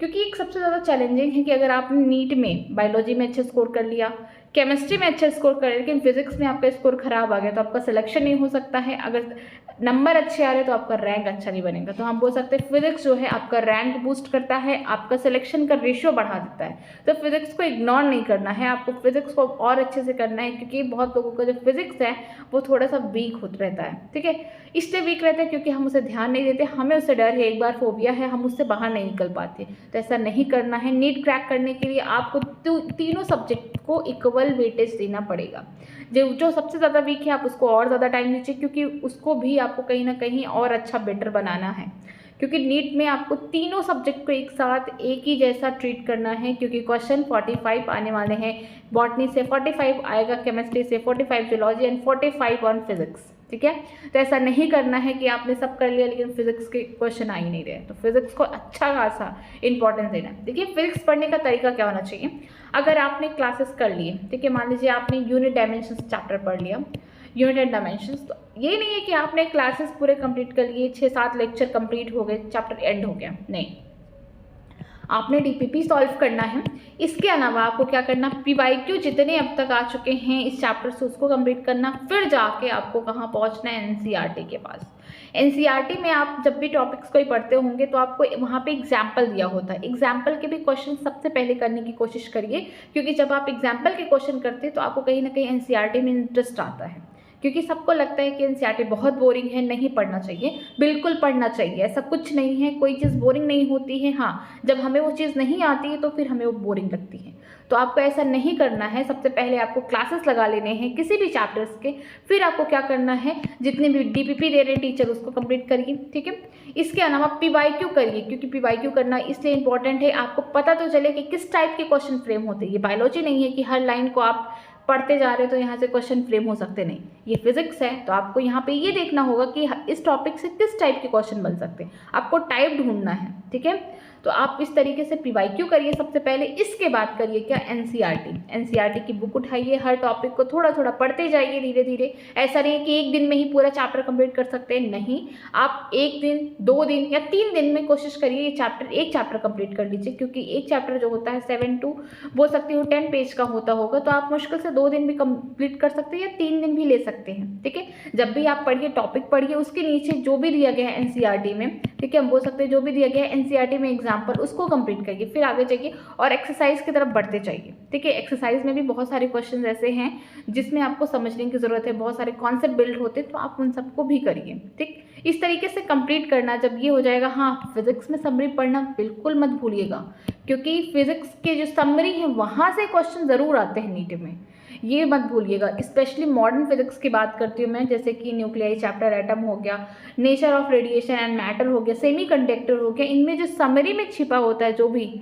क्योंकि एक सबसे ज़्यादा चैलेंजिंग है कि अगर आपने नीट में बायोलॉजी में अच्छे स्कोर कर लिया, केमिस्ट्री में अच्छा स्कोर कर लिया, लेकिन फिजिक्स में आपका स्कोर खराब आ गया, तो आपका सिलेक्शन नहीं हो सकता है। अगर नंबर अच्छे आ रहे हैं तो आपका रैंक अच्छा नहीं बनेगा। तो हम बोल सकते हैं फिजिक्स जो है आपका रैंक बूस्ट करता है, आपका सिलेक्शन का रेशियो बढ़ा देता है। तो फिजिक्स को इग्नोर नहीं करना है, आपको फिजिक्स को और अच्छे से करना है, क्योंकि बहुत लोगों का जो फिजिक्स है वो थोड़ा सा वीक होता रहता है। ठीक है, इसलिए वीक रहता है क्योंकि हम उसे ध्यान नहीं देते, हमें उससे डर है, एक बार फोबिया है, हम उससे बाहर नहीं निकल पाते। तो ऐसा नहीं करना है। नीट क्रैक करने के लिए आपको तीनों सब्जेक्ट को इक्वल वेटेज देना पड़ेगा। जो सबसे ज़्यादा वीक है आप उसको और ज़्यादा टाइम दीजिए, क्योंकि उसको भी आपको कहीं ना कहीं और अच्छा बेटर बनाना है। क्योंकि नीट में आपको तीनों सब्जेक्ट को एक साथ एक ही जैसा ट्रीट करना है, क्योंकि क्वेश्चन 45 आने वाले हैं। बॉटनी से 45 आएगा, केमिस्ट्री से 45, जूलॉजी एंड 45 ऑन फिजिक्स। ठीक है, तो ऐसा नहीं करना है कि आपने सब कर लिया लेकिन फिजिक्स के क्वेश्चन आ ही नहीं रहे। तो फिजिक्स को अच्छा खासा इंपॉर्टेंस देना है। देखिए, फिजिक्स पढ़ने का तरीका क्या होना चाहिए। अगर आपने क्लासेस कर लिए, ठीक है, मान लीजिए आपने यूनिट डायमेंशंस चैप्टर पढ़ लिया, यूनिट एंड डायमेंशंस, तो ये नहीं है कि आपने क्लासेस पूरे कंप्लीट कर लिए, 6-7 लेक्चर कंप्लीट हो गए, चैप्टर एंड हो गया। नहीं, आपने DPP सॉल्व करना है। इसके अलावा आपको क्या करना, PYQ जितने अब तक आ चुके हैं इस चैप्टर से उसको कंप्लीट करना। फिर जाके आपको कहाँ पहुँचना है, NCERT के पास। NCERT में आप जब भी टॉपिक्स कोई पढ़ते होंगे तो आपको वहाँ पे एग्जाम्पल दिया होता है। एग्जाम्पल के भी क्वेश्चन सबसे पहले करने की कोशिश करिए, क्योंकि जब आप एग्जाम्पल के क्वेश्चन करते हैं तो आपको कहीं ना कहीं NCERT में इंटरेस्ट आता है। क्योंकि सबको लगता है कि NCERT बहुत बोरिंग है, नहीं पढ़ना चाहिए। बिल्कुल पढ़ना चाहिए, ऐसा कुछ नहीं है, कोई चीज़ बोरिंग नहीं होती है। हाँ, जब हमें वो चीज़ नहीं आती है तो फिर हमें वो बोरिंग लगती है। तो आपको ऐसा नहीं करना है। सबसे पहले आपको क्लासेस लगा लेने हैं किसी भी चैप्टर्स के। फिर आपको क्या करना है, जितने भी DPP दे रहे हैं टीचर उसको कंप्लीट करिए। ठीक है, इसके अलावा PYQ करिए, क्योंकि PYQ करना इसलिए इंपॉर्टेंट है, आपको पता तो चले कि किस टाइप के क्वेश्चन फ्रेम होते हैं। ये बायोलॉजी नहीं है कि हर लाइन को आप पढ़ते जा रहे हो तो यहाँ से क्वेश्चन फ्रेम हो सकते, नहीं। ये फिजिक्स है, तो आपको यहाँ पे ये देखना होगा कि इस टॉपिक से किस टाइप के क्वेश्चन बन सकते हैं, आपको टाइप ढूंढना है। ठीक है, तो आप इस तरीके से PYQ करिए सबसे पहले। इसके बाद करिए क्या, NCERT की बुक उठाइए, हर टॉपिक को थोड़ा थोड़ा पढ़ते जाइए धीरे धीरे। ऐसा नहीं है कि एक दिन में ही पूरा चैप्टर कंप्लीट कर सकते हैं, नहीं। आप 1 दिन, 2 दिन या 3 दिन में कोशिश करिए ये एक चैप्टर कंप्लीट कर लीजिए, क्योंकि एक चैप्टर जो होता है 7 to बोल सकती हूँ 10 पेज का होता होगा, तो आप मुश्किल से 2 दिन भी कंप्लीट कर सकते हैं या 3 दिन भी ले सकते हैं। ठीक है, जब भी आप पढ़िए, टॉपिक पढ़िए, उसके नीचे जो भी दिया गया है NCERT में, ठीक है, हम बोल सकते हैं जो भी दिया गया है NCERT में एग्जाम्पल, उसको कंप्लीट करिए। फिर आगे जाइए और एक्सरसाइज की तरफ बढ़ते जाइए। ठीक है, एक्सरसाइज में भी बहुत सारे क्वेश्चन ऐसे हैं जिसमें आपको समझने की जरूरत है, बहुत सारे कॉन्सेप्ट बिल्ड होते हैं, तो आप उन सबको भी करिए। ठीक, इस तरीके से कंप्लीट करना। जब ये हो जाएगा, हाँ, फिजिक्स में समरी पढ़ना बिल्कुल मत भूलिएगा, क्योंकि फिजिक्स के जो समरी है वहाँ से क्वेश्चन जरूर आते हैं नीट में, ये मत भूलिएगा। स्पेशली मॉडर्न फिजिक्स की बात करती हूँ मैं, जैसे कि न्यूक्लियाई चैप्टर, एटम हो गया, nature of radiation and matter हो गया, सेमीकंडक्टर हो गया। इनमें जो समरी में छिपा होता है, जो भी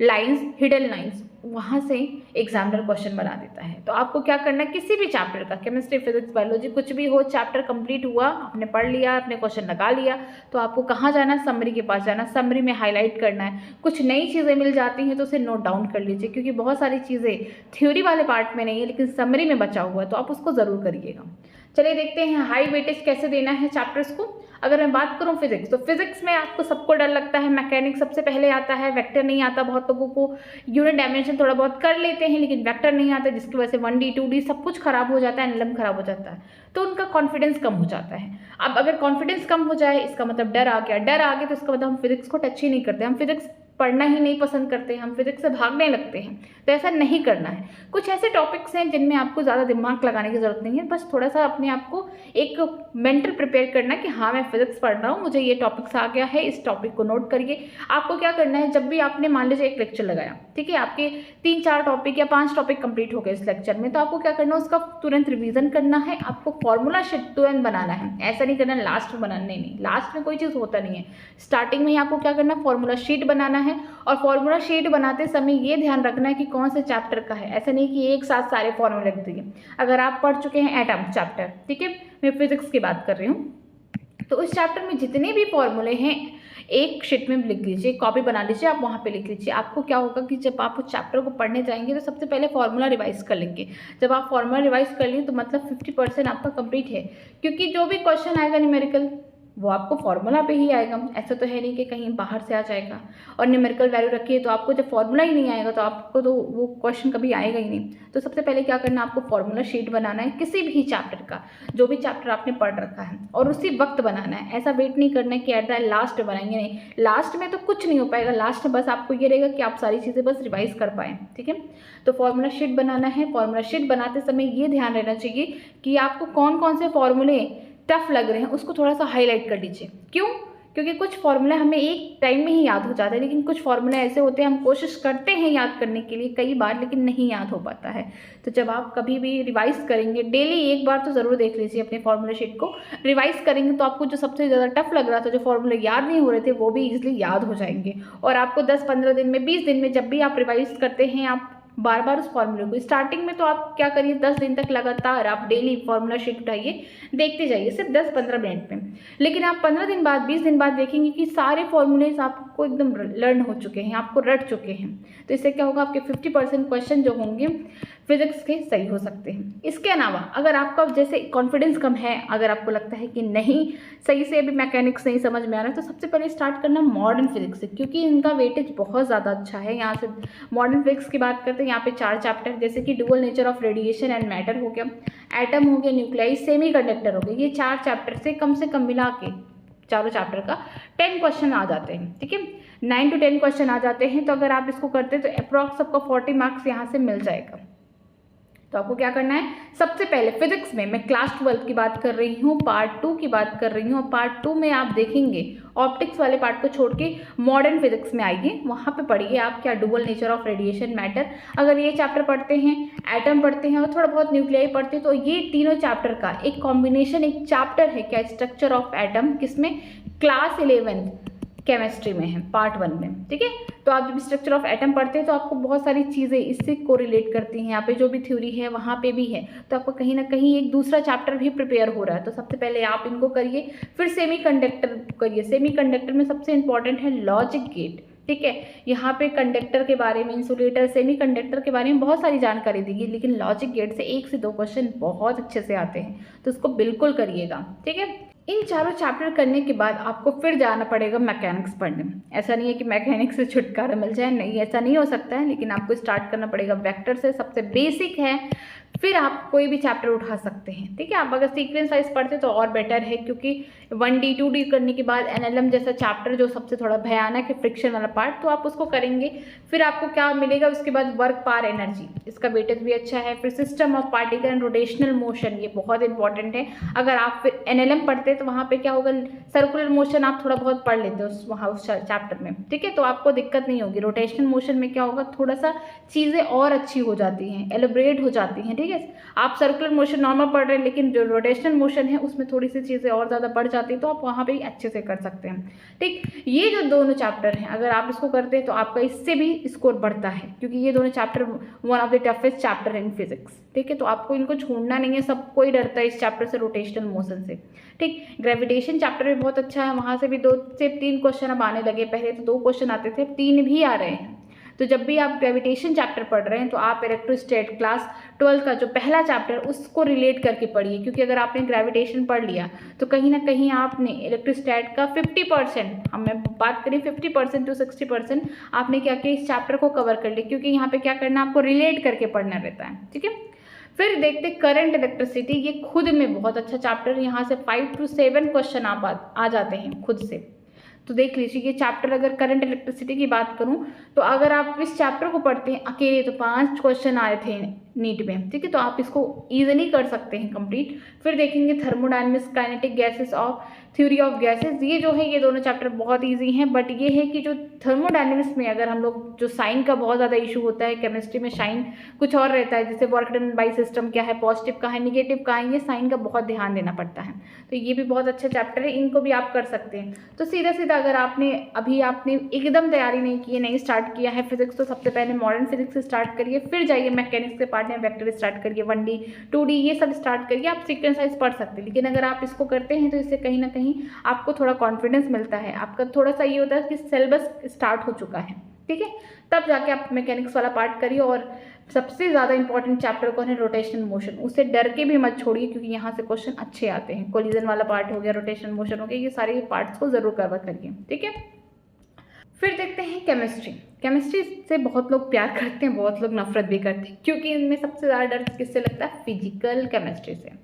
लाइंस, हिडन लाइंस, वहाँ से एग्जामिनर क्वेश्चन बना देता है। तो आपको क्या करना है, किसी भी चैप्टर का, केमिस्ट्री, फिजिक्स, बायोलॉजी, कुछ भी हो, चैप्टर कंप्लीट हुआ, आपने पढ़ लिया, आपने क्वेश्चन लगा लिया, तो आपको कहाँ जाना, समरी के पास जाना, समरी में हाईलाइट करना है। कुछ नई चीज़ें मिल जाती हैं तो उसे नोट डाउन कर लीजिए, क्योंकि बहुत सारी चीज़ें थ्योरी वाले पार्ट में नहीं है लेकिन समरी में बचा हुआ है, तो आप उसको ज़रूर करिएगा। चलिए देखते हैं हाई वेटेज कैसे देना है चैप्टर्स को। अगर मैं बात करूं फिजिक्स, तो फिजिक्स में आपको सबको डर लगता है, मैकेनिक्स सबसे पहले आता है, वेक्टर नहीं आता बहुत लोगों को, यूनिट डायमेंशन थोड़ा बहुत कर लेते हैं लेकिन वेक्टर नहीं आता, जिसकी वजह से 1D 2D सब कुछ खराब हो जाता है, एनएलएम खराब हो जाता है, तो उनका कॉन्फिडेंस कम हो जाता है। अब अगर कॉन्फिडेंस कम हो जाए, इसका मतलब डर आ गया, डर आ गया तो इसका मतलब हम फिजिक्स को टच ही नहीं करते, हम फिजिक्स पढ़ना ही नहीं पसंद करते, हम फिजिक्स से भागने लगते हैं, तो ऐसा नहीं करना है। कुछ ऐसे टॉपिक्स हैं जिनमें आपको ज़्यादा दिमाग लगाने की ज़रूरत नहीं है, बस थोड़ा सा अपने आप को एक मेंटल प्रिपेयर करना कि हाँ मैं फिजिक्स पढ़ रहा हूँ, मुझे ये टॉपिक्स आ गया है, इस टॉपिक को नोट करिए। आपको क्या करना है, जब भी आपने मान लीजिए एक लेक्चर लगाया, ठीक है, आपके 3-4 टॉपिक या 5 टॉपिक कंप्लीट हो गए इस लेक्चर में, तो आपको क्या करना है, उसका तुरंत रिवीजन करना है, आपको फॉर्मूला शीट तुरंत बनाना है। ऐसा नहीं करना लास्ट में बनाना, नहीं, लास्ट में कोई चीज़ होता नहीं है, स्टार्टिंग में ही आपको क्या करना है, फॉर्मूला शीट बनाना है। और फॉर्मूला शीट बनाते समय ये ध्यान रखना है कि कौन से चैप्टर का है, ऐसा नहीं कि एक साथ सारे फॉर्मूले लिख दिए। अगर आप पढ़ चुके हैं एटम चैप्टर, ठीक है, मैं फिजिक्स की बात कर रही हूँ, तो उस चैप्टर में जितने भी फॉर्मूले हैं एक शीट में लिख लीजिए, कॉपी बना लीजिए, आप वहाँ पे लिख लीजिए। आपको क्या होगा कि जब आप उस चैप्टर को पढ़ने जाएंगे तो सबसे पहले फॉर्मूला रिवाइज कर लेंगे। जब आप फॉर्मूला रिवाइज कर लें तो मतलब 50% आपका कंप्लीट है, क्योंकि जो भी क्वेश्चन आएगा न्यूमेरिकल वो आपको फॉर्मूला पे ही आएगा। ऐसा तो है नहीं कि कहीं बाहर से आ जाएगा। और न्यूमेरिकल वैल्यू रखिए तो आपको जब फॉर्मूला ही नहीं आएगा तो आपको तो वो क्वेश्चन कभी आएगा ही नहीं। तो सबसे पहले क्या करना है, आपको फॉर्मूला शीट बनाना है किसी भी चैप्टर का, जो भी चैप्टर आपने पढ़ रखा है, और उसी वक्त बनाना है। ऐसा वेट नहीं करना है कि एट द लास्ट बनाएंगे, नहीं, लास्ट में तो कुछ नहीं हो पाएगा। लास्ट में बस आपको ये रहेगा कि आप सारी चीज़ें बस रिवाइज कर पाएँ, ठीक है। तो फॉर्मूला शीट बनाना है। फॉर्मूला शीट बनाते समय ये ध्यान रहना चाहिए कि आपको कौन कौन से फॉर्मूले टफ लग रहे हैं उसको थोड़ा सा हाईलाइट कर लीजिए। क्यों? क्योंकि कुछ फॉर्मूले हमें एक टाइम में ही याद हो जाते हैं, लेकिन कुछ फॉर्मूले ऐसे होते हैं हम कोशिश करते हैं याद करने के लिए कई बार, लेकिन नहीं याद हो पाता है। तो जब आप कभी भी रिवाइज करेंगे, डेली एक बार तो ज़रूर देख लीजिए अपने फॉर्मूला शीट को। रिवाइज करेंगे तो आपको जो सबसे ज़्यादा टफ लग रहा था, जो फॉर्मूले याद नहीं हो रहे थे, वो भी ईजिली याद हो जाएंगे। और आपको 10-15 दिन में, 20 दिन में जब भी आप रिवाइज करते हैं, आप बार बार उस फॉर्मूले को, स्टार्टिंग में तो आप क्या करिए 10 दिन तक लगातार आप डेली फॉर्मूला शीट उठाइए, देखते जाइए सिर्फ 10-15 मिनट में। लेकिन आप 15 दिन बाद, 20 दिन बाद देखेंगे कि सारे फॉर्मूलेज आपको एकदम लर्न हो चुके हैं, आपको रट चुके हैं। तो इससे क्या होगा, आपके 50% क्वेश्चन जो होंगे फिजिक्स के सही हो सकते हैं। इसके अलावा अगर आपका जैसे कॉन्फिडेंस कम है, अगर आपको लगता है कि नहीं सही से अभी मैकेनिक्स नहीं समझ में आ रहा है, तो सबसे पहले स्टार्ट करना मॉडर्न फिजिक्स से, क्योंकि इनका वेटेज बहुत ज़्यादा अच्छा है। यहाँ से मॉडर्न फिजिक्स की बात करते हैं, यहाँ पे 4 चैप्टर, जैसे कि dual nature of radiation and matter हो गया, एटम हो गया, न्यूक्लियाई, सेमीकंडक्टर हो गया। ये 4 चैप्टर से कम मिला के चारों चैप्टर का 10 क्वेश्चन आ जाते हैं, ठीक है, 9 to 10 क्वेश्चन आ जाते हैं। तो अगर आप इसको करते हैं तो अप्रॉक्स आपको 40 मार्क्स यहाँ से मिल जाएगा। तो आपको क्या करना है, सबसे पहले फिजिक्स में, मैं क्लास 12 की बात कर रही हूँ, पार्ट 2 की बात कर रही हूँ। और पार्ट 2 में आप देखेंगे ऑप्टिक्स वाले पार्ट को छोड़ के मॉडर्न फिजिक्स में आइए, वहाँ पे पढ़िए आप क्या dual nature of radiation, matter. अगर ये चैप्टर पढ़ते हैं, एटम पढ़ते हैं और थोड़ा बहुत न्यूक्लियाई पढ़ते हैं, तो ये तीनों चैप्टर का एक कॉम्बिनेशन एक चैप्टर है क्या, स्ट्रक्चर ऑफ एटम, किसमें, क्लास 11 केमिस्ट्री में है, पार्ट 1 में, ठीक है। तो आप जब स्ट्रक्चर ऑफ एटम पढ़ते हैं तो आपको बहुत सारी चीज़ें इससे कोरिलेट करती हैं। यहाँ पे जो भी थ्योरी है वहाँ पे भी है, तो आपको कहीं ना कहीं एक दूसरा चैप्टर भी प्रिपेयर हो रहा है। तो सबसे पहले आप इनको करिए, फिर सेमीकंडक्टर करिए। सेमीकंडक्टर में सबसे इंपॉर्टेंट है लॉजिक गेट, ठीक है। यहाँ पे कंडक्टर के बारे में, इंसुलेटर, सेमीकंडक्टर के बारे में बहुत सारी जानकारी देगी, लेकिन लॉजिक गेट से 1 से 2 क्वेश्चन बहुत अच्छे से आते हैं, तो उसको बिल्कुल करिएगा, ठीक है। इन चारों चैप्टर करने के बाद आपको फिर जाना पड़ेगा मैकेनिक्स पढ़ने। ऐसा नहीं है कि मैकेनिक्स से छुटकारा मिल जाए, नहीं, ऐसा नहीं हो सकता है, लेकिन आपको स्टार्ट करना पड़ेगा वेक्टर से, सबसे बेसिक है। फिर आप कोई भी चैप्टर उठा सकते हैं, ठीक है। आप अगर सीक्वेंस वाइज पढ़ते तो और बेटर है, क्योंकि 1D 2D करने के बाद NLM जैसा चैप्टर जो सबसे थोड़ा भयानक है, फ्रिक्शन वाला पार्ट, तो आप उसको करेंगे। फिर आपको क्या मिलेगा उसके बाद, वर्क पावर एनर्जी, इसका वेटेज भी अच्छा है। फिर system of particle and rotational motion, ये बहुत इंपॉर्टेंट है। अगर आप फिर NLM पढ़ते हैं तो वहाँ पे क्या होगा, सर्कुलर मोशन आप थोड़ा बहुत पढ़ लेते हो उस चैप्टर में, ठीक है, तो आपको दिक्कत नहीं होगी। रोटेशनल मोशन में क्या होगा, थोड़ा सा चीज़ें और अच्छी हो जाती हैं, एलिब्रेट हो जाती हैं, ठीक है। आप सर्कुलर मोशन नॉर्मल पढ़ रहे हैं, लेकिन जो रोटेशनल मोशन है उसमें थोड़ी सी चीज़ें और ज़्यादा बढ़ जाती है, तो आप वहाँ पे ही अच्छे से कर सकते हैं, ठीक। ये जो दोनों चैप्टर हैं, अगर आप इसको करते हैं तो आपका इससे भी स्कोर बढ़ता है, क्योंकि ये दोनों chapter one of the toughest chapter in physics, ठीक है। तो आपको इनको छोड़ना नहीं है, सब कोई डरता है इस चैप्टर से, रोटेशनल मोशन से, ठीक। ग्रेविटेशन चैप्टर भी बहुत अच्छा है, वहाँ से भी 2 से 3 क्वेश्चन अब आने लगे। पहले तो 2 क्वेश्चन आते थे, अब 3 भी आ रहे हैं। तो जब भी आप ग्रेविटेशन चैप्टर पढ़ रहे हैं तो आप इलेक्ट्रोस्टैट क्लास 12 का जो पहला चैप्टर उसको रिलेट करके पढ़िए, क्योंकि अगर आपने ग्रेविटेशन पढ़ लिया तो कहीं ना कहीं आपने इलेक्ट्रोस्टैट का 50%, हमें बात करें 50% to 60%, आपने क्या किया, इस चैप्टर को कवर कर लिया, क्योंकि यहाँ पे क्या करना, आपको रिलेट करके पढ़ना रहता है, ठीक है। फिर देखते करंट इलेक्ट्रिसिटी, ये खुद में बहुत अच्छा चैप्टर है। यहाँ से 5 to 7 क्वेश्चन आप आ जाते हैं खुद से। तो देख लीजिए ये चैप्टर, अगर करंट इलेक्ट्रिसिटी की बात करूं तो अगर आप इस चैप्टर को पढ़ते हैं अकेले तो 5 क्वेश्चन आए थे नीट में, ठीक है। तो आप इसको ईजिली कर सकते हैं कंप्लीट। फिर देखेंगे थर्मोडायनेमिक्स, काइनेटिक गैसेस और थ्योरी ऑफ गैसेस। ये जो है ये दोनों चैप्टर बहुत ईजी हैं, बट ये है कि जो थर्मोडायनेमिक्स में अगर हम लोग जो साइन का बहुत ज़्यादा इशू होता है, केमिस्ट्री में साइन कुछ और रहता है, जैसे वर्क डन बाय सिस्टम क्या है, पॉजिटिव का है, निगेटिव का है, ये साइन का बहुत ध्यान देना पड़ता है। तो ये भी बहुत अच्छा चैप्टर है, इनको भी आप कर सकते हैं। तो सीधा सीधा अगर आपने एकदम तैयारी नहीं की है, नहीं स्टार्ट किया है फिजिक्स, तो सबसे पहले मॉडर्न फिजिक्स से स्टार्ट करिए, फिर जाइए मैकेनिक्स के पार्ट में वेक्टर स्टार्ट करिए, 1D 2D ये सब स्टार्ट करिए। आप सीक्वेंस वाइज पढ़ सकते हैं, लेकिन अगर आप इसको करते हैं तो इससे कहीं ना कहीं आपको थोड़ा कॉन्फिडेंस मिलता है, आपका थोड़ा सा ये होता है कि सिलेबस स्टार्ट हो चुका है, ठीक है। तब जाके आप मैकेनिक्स वाला पार्ट करिए। और सबसे ज़्यादा इंपॉर्टेंट चैप्टर कौन है? Rotation motion. उससे डर के भी मत छोड़िए, क्योंकि यहाँ से क्वेश्चन अच्छे आते हैं। कोलिजन वाला पार्ट हो गया, रोटेशन मोशन हो गया, ये सारे पार्ट्स को जरूर कवर करिए, ठीक है। फिर देखते हैं केमिस्ट्री। केमिस्ट्री से बहुत लोग प्यार करते हैं, बहुत लोग नफरत भी करते हैं, क्योंकि इनमें सबसे ज़्यादा डर किससे लगता है? फिजिकल केमिस्ट्री से।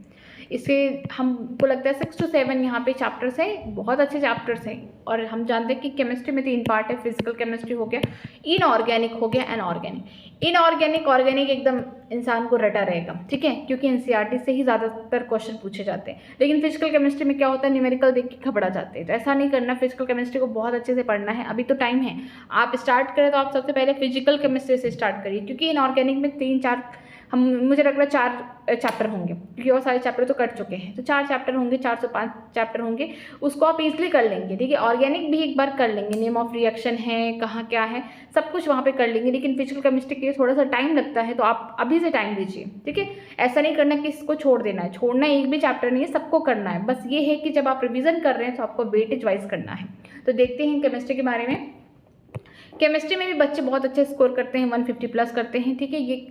इसे हमको लगता है 6 to 7 यहाँ पे चैप्टर्स हैं, बहुत अच्छे चैप्टर्स हैं। और हम जानते हैं कि केमिस्ट्री में 3 पार्ट है, फिजिकल केमिस्ट्री हो गया, इनऑर्गेनिक हो गया, एनऑर्गेनिक। इनऑर्गेनिक ऑर्गेनिक एकदम इंसान को रटा रहेगा, ठीक है, क्योंकि एनसीईआरटी से ही ज़्यादातर क्वेश्चन पूछे जाते हैं। लेकिन फिजिकल केमिस्ट्री में क्या होता है? न्यूमेरिकल देख के घबरा जाते हैं, तो ऐसा नहीं करना। फिजिकल केमिस्ट्री को बहुत अच्छे से पढ़ना है, अभी तो टाइम है। आप स्टार्ट करें तो आप सबसे पहले फिजिकल केमिस्ट्री से स्टार्ट करिए, क्योंकि इनऑर्गेनिक में 3-4 मुझे लग रहा है 4 चैप्टर होंगे, क्योंकि और सारे चैप्टर तो कट चुके हैं। तो 4 चैप्टर होंगे, 4 से 5 चैप्टर होंगे, उसको आप इजीली कर लेंगे, ठीक है। ऑर्गेनिक भी एक बार कर लेंगे, नेम ऑफ रिएक्शन है, कहाँ क्या है, सब कुछ वहाँ पे कर लेंगे। लेकिन फिजिकल केमिस्ट्री के लिए थोड़ा सा टाइम लगता है, तो आप अभी से टाइम दीजिए, ठीक है। ऐसा नहीं करना कि इसको छोड़ देना है, छोड़ना एक भी चैप्टर नहीं है, सबको करना है। बस ये है कि जब आप रिविजन कर रहे हैं तो आपको वेटेज वाइज करना है। तो देखते हैं केमिस्ट्री के बारे में। केमिस्ट्री में भी बच्चे बहुत अच्छे स्कोर करते हैं, 150+ करते हैं, ठीक है। ये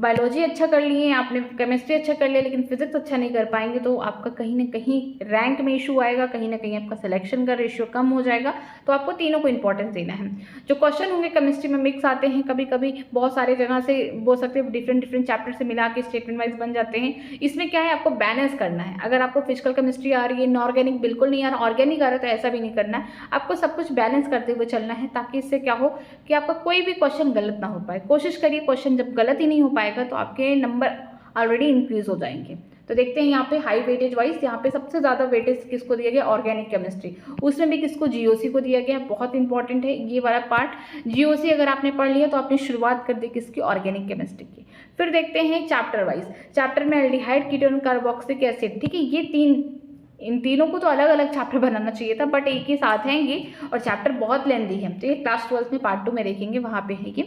बायोलॉजी अच्छा कर लिए आपने, केमिस्ट्री अच्छा कर लिया, लेकिन फिजिक्स अच्छा नहीं कर पाएंगे तो आपका कहीं ना कहीं रैंक में इशू आएगा, कहीं ना कहीं आपका सिलेक्शन का रेशियो कम हो जाएगा। तो आपको तीनों को इंपॉर्टेंस देना है। जो क्वेश्चन होंगे केमिस्ट्री में मिक्स आते हैं, कभी कभी बहुत सारे जगह से बोल सकते हैं, डिफरेंट चैप्टर से मिला के स्टेटमेंट वाइज बन जाते हैं। इसमें क्या है, आपको बैलेंस करना है। अगर आपको फिजिकल केमिस्ट्री आ रही है, इनऑर्गेनिक बिल्कुल नहीं आ रहा, ऑर्गेनिक आ रहा है, तो ऐसा भी नहीं करना है। आपको सब कुछ बैलेंस करते हुए चलना है, ताकि इससे क्या हो कि आपका कोई भी क्वेश्चन गलत ना हो पाए। कोशिश करिए क्वेश्चन जब गलत ही नहीं हो पाएगा तो आपके नंबर ऑलरेडी इंक्रीज हो जाएंगे। तो देखते हैं यहाँ पे हाई वेटेज वाइज, यहाँ पे सबसे ज़्यादा वेटेज किसको दिया गया? Organic chemistry. उसमें भी किसको? जीओसी को दिया गया है। बहुत इंपॉर्टेंट है ये वाला पार्ट। जीओसी अगर आपने पढ़ लिया तो आपने शुरुआत कर दी किसकी? ऑर्गेनिक केमिस्ट्री की। फिर देखते हैं चैप्टर वाइज। चैप्टर में एल्डिहाइड, कीटोन, कार्बोक्सिलिक एसिड, ठीक है। ये इन तीनों को तो अलग अलग चैप्टर बनाना चाहिए था, बट एक ही साथ हैं ये, और चैप्टर बहुत लेंदी है। तो ये क्लास 12 में पार्ट 2 में देखेंगे, वहाँ पे है ये,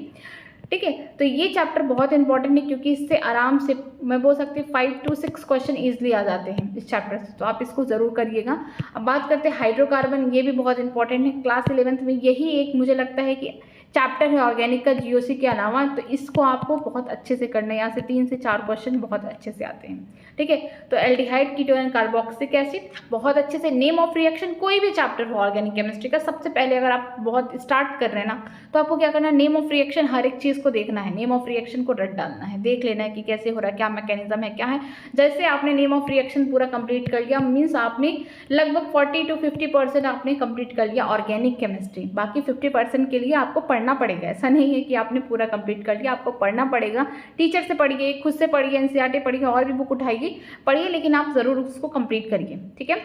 ठीक है। तो ये चैप्टर बहुत इंपॉर्टेंट है, क्योंकि इससे आराम से मैं बोल सकती हूँ 5 to 6 क्वेश्चन ईजिली आ जाते हैं इस चैप्टर से। तो आप इसको ज़रूर करिएगा। अब बात करते हैं हाइड्रोकार्बन, ये भी बहुत इंपॉर्टेंट है। क्लास 11th में यही एक मुझे लगता है कि चैप्टर है ऑर्गेनिक का जीओसी के अलावा, तो इसको आपको बहुत अच्छे से करना है। यहाँ से 3 से 4 क्वेश्चन बहुत अच्छे से आते हैं, ठीक है। तो एल्डिहाइड, कीटोन, कार्बोक्सिलिक एसिड बहुत अच्छे से। नेम ऑफ रिएक्शन, कोई भी चैप्टर हो ऑर्गेनिक केमिस्ट्री का, सबसे पहले अगर आप बहुत स्टार्ट कर रहे हैं ना, तो आपको क्या करना है? नेम ऑफ रिएक्शन हर एक चीज़ को देखना है, नेम ऑफ रिएक्शन को रट डालना है, देख लेना है कि कैसे हो रहा है, क्या मैकेनिज्म है, क्या है। जैसे आपने नेम ऑफ रिएक्शन पूरा कंप्लीट कर लिया, मीन्स आपने लगभग 40 to 50% आपने कंप्लीट कर लिया ऑर्गेनिक केमिस्ट्री। बाकी 50% के लिए आपको पढ़ना पड़ेगा। ऐसा नहीं है कि आपने पूरा कंप्लीट कर लिया, आपको पढ़ना पड़ेगा। टीचर से पढ़िए, खुद से पढ़िए, एनसीईआरटी पढ़िए, और भी बुक उठाइए, पढ़िए, लेकिन आप ज़रूर उसको कंप्लीट करिए, ठीक है।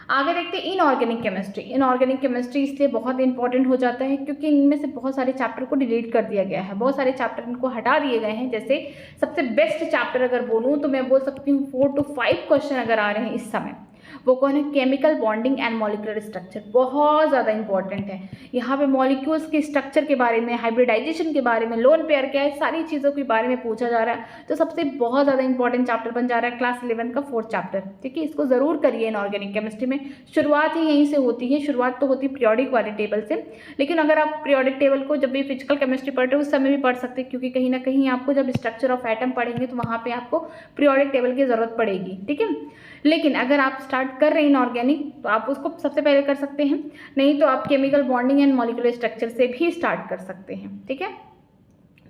आगे देखते हैं इनऑर्गेनिक केमिस्ट्री। इनऑर्गेनिक केमिस्ट्री इसलिए बहुत इंपॉर्टेंट हो जाता है क्योंकि इनमें से बहुत सारे चैप्टर को डिलीट कर दिया गया है, बहुत सारे चैप्टर इनको हटा दिए गए हैं। जैसे सबसे बेस्ट चैप्टर अगर बोलूँ तो मैं बोल सकती हूँ 4 to 5 क्वेश्चन अगर आ रहे हैं इस समय, वो कौन है? Chemical bonding and molecular structure. बहुत ज़्यादा इंपॉर्टेंट है। यहाँ पे मॉलिक्यूल्स के स्ट्रक्चर के बारे में, हाइब्रिडाइजेशन के बारे में, लोन पेयर क्या है, सारी चीज़ों के बारे में पूछा जा रहा है। तो सबसे बहुत ज़्यादा इंपॉर्टेंट चैप्टर बन जा रहा है क्लास 11 का 4th चैप्टर, ठीक है। इसको ज़रूर करिए इनऑर्गेनिक केमिस्ट्री में। शुरुआत ही यहीं से होती है, शुरुआत तो होती है पीरियोडिक वाले टेबल से, लेकिन अगर आप पीरियोडिक टेबल को जब भी फिजिकल केमिस्ट्री पढ़ते हो उस समय भी पढ़ सकते हैं, क्योंकि कहीं ना कहीं आपको जब स्ट्रक्चर ऑफ एटम पढ़ेंगे तो वहाँ पर आपको पीरियोडिक टेबल की ज़रूरत पड़ेगी, ठीक है। लेकिन अगर आप स्टार्ट कर रहे हैं इनऑर्गेनिक तो आप उसको सबसे पहले कर सकते हैं, नहीं तो आप chemical bonding and molecular structure से भी स्टार्ट कर सकते हैं, ठीक है।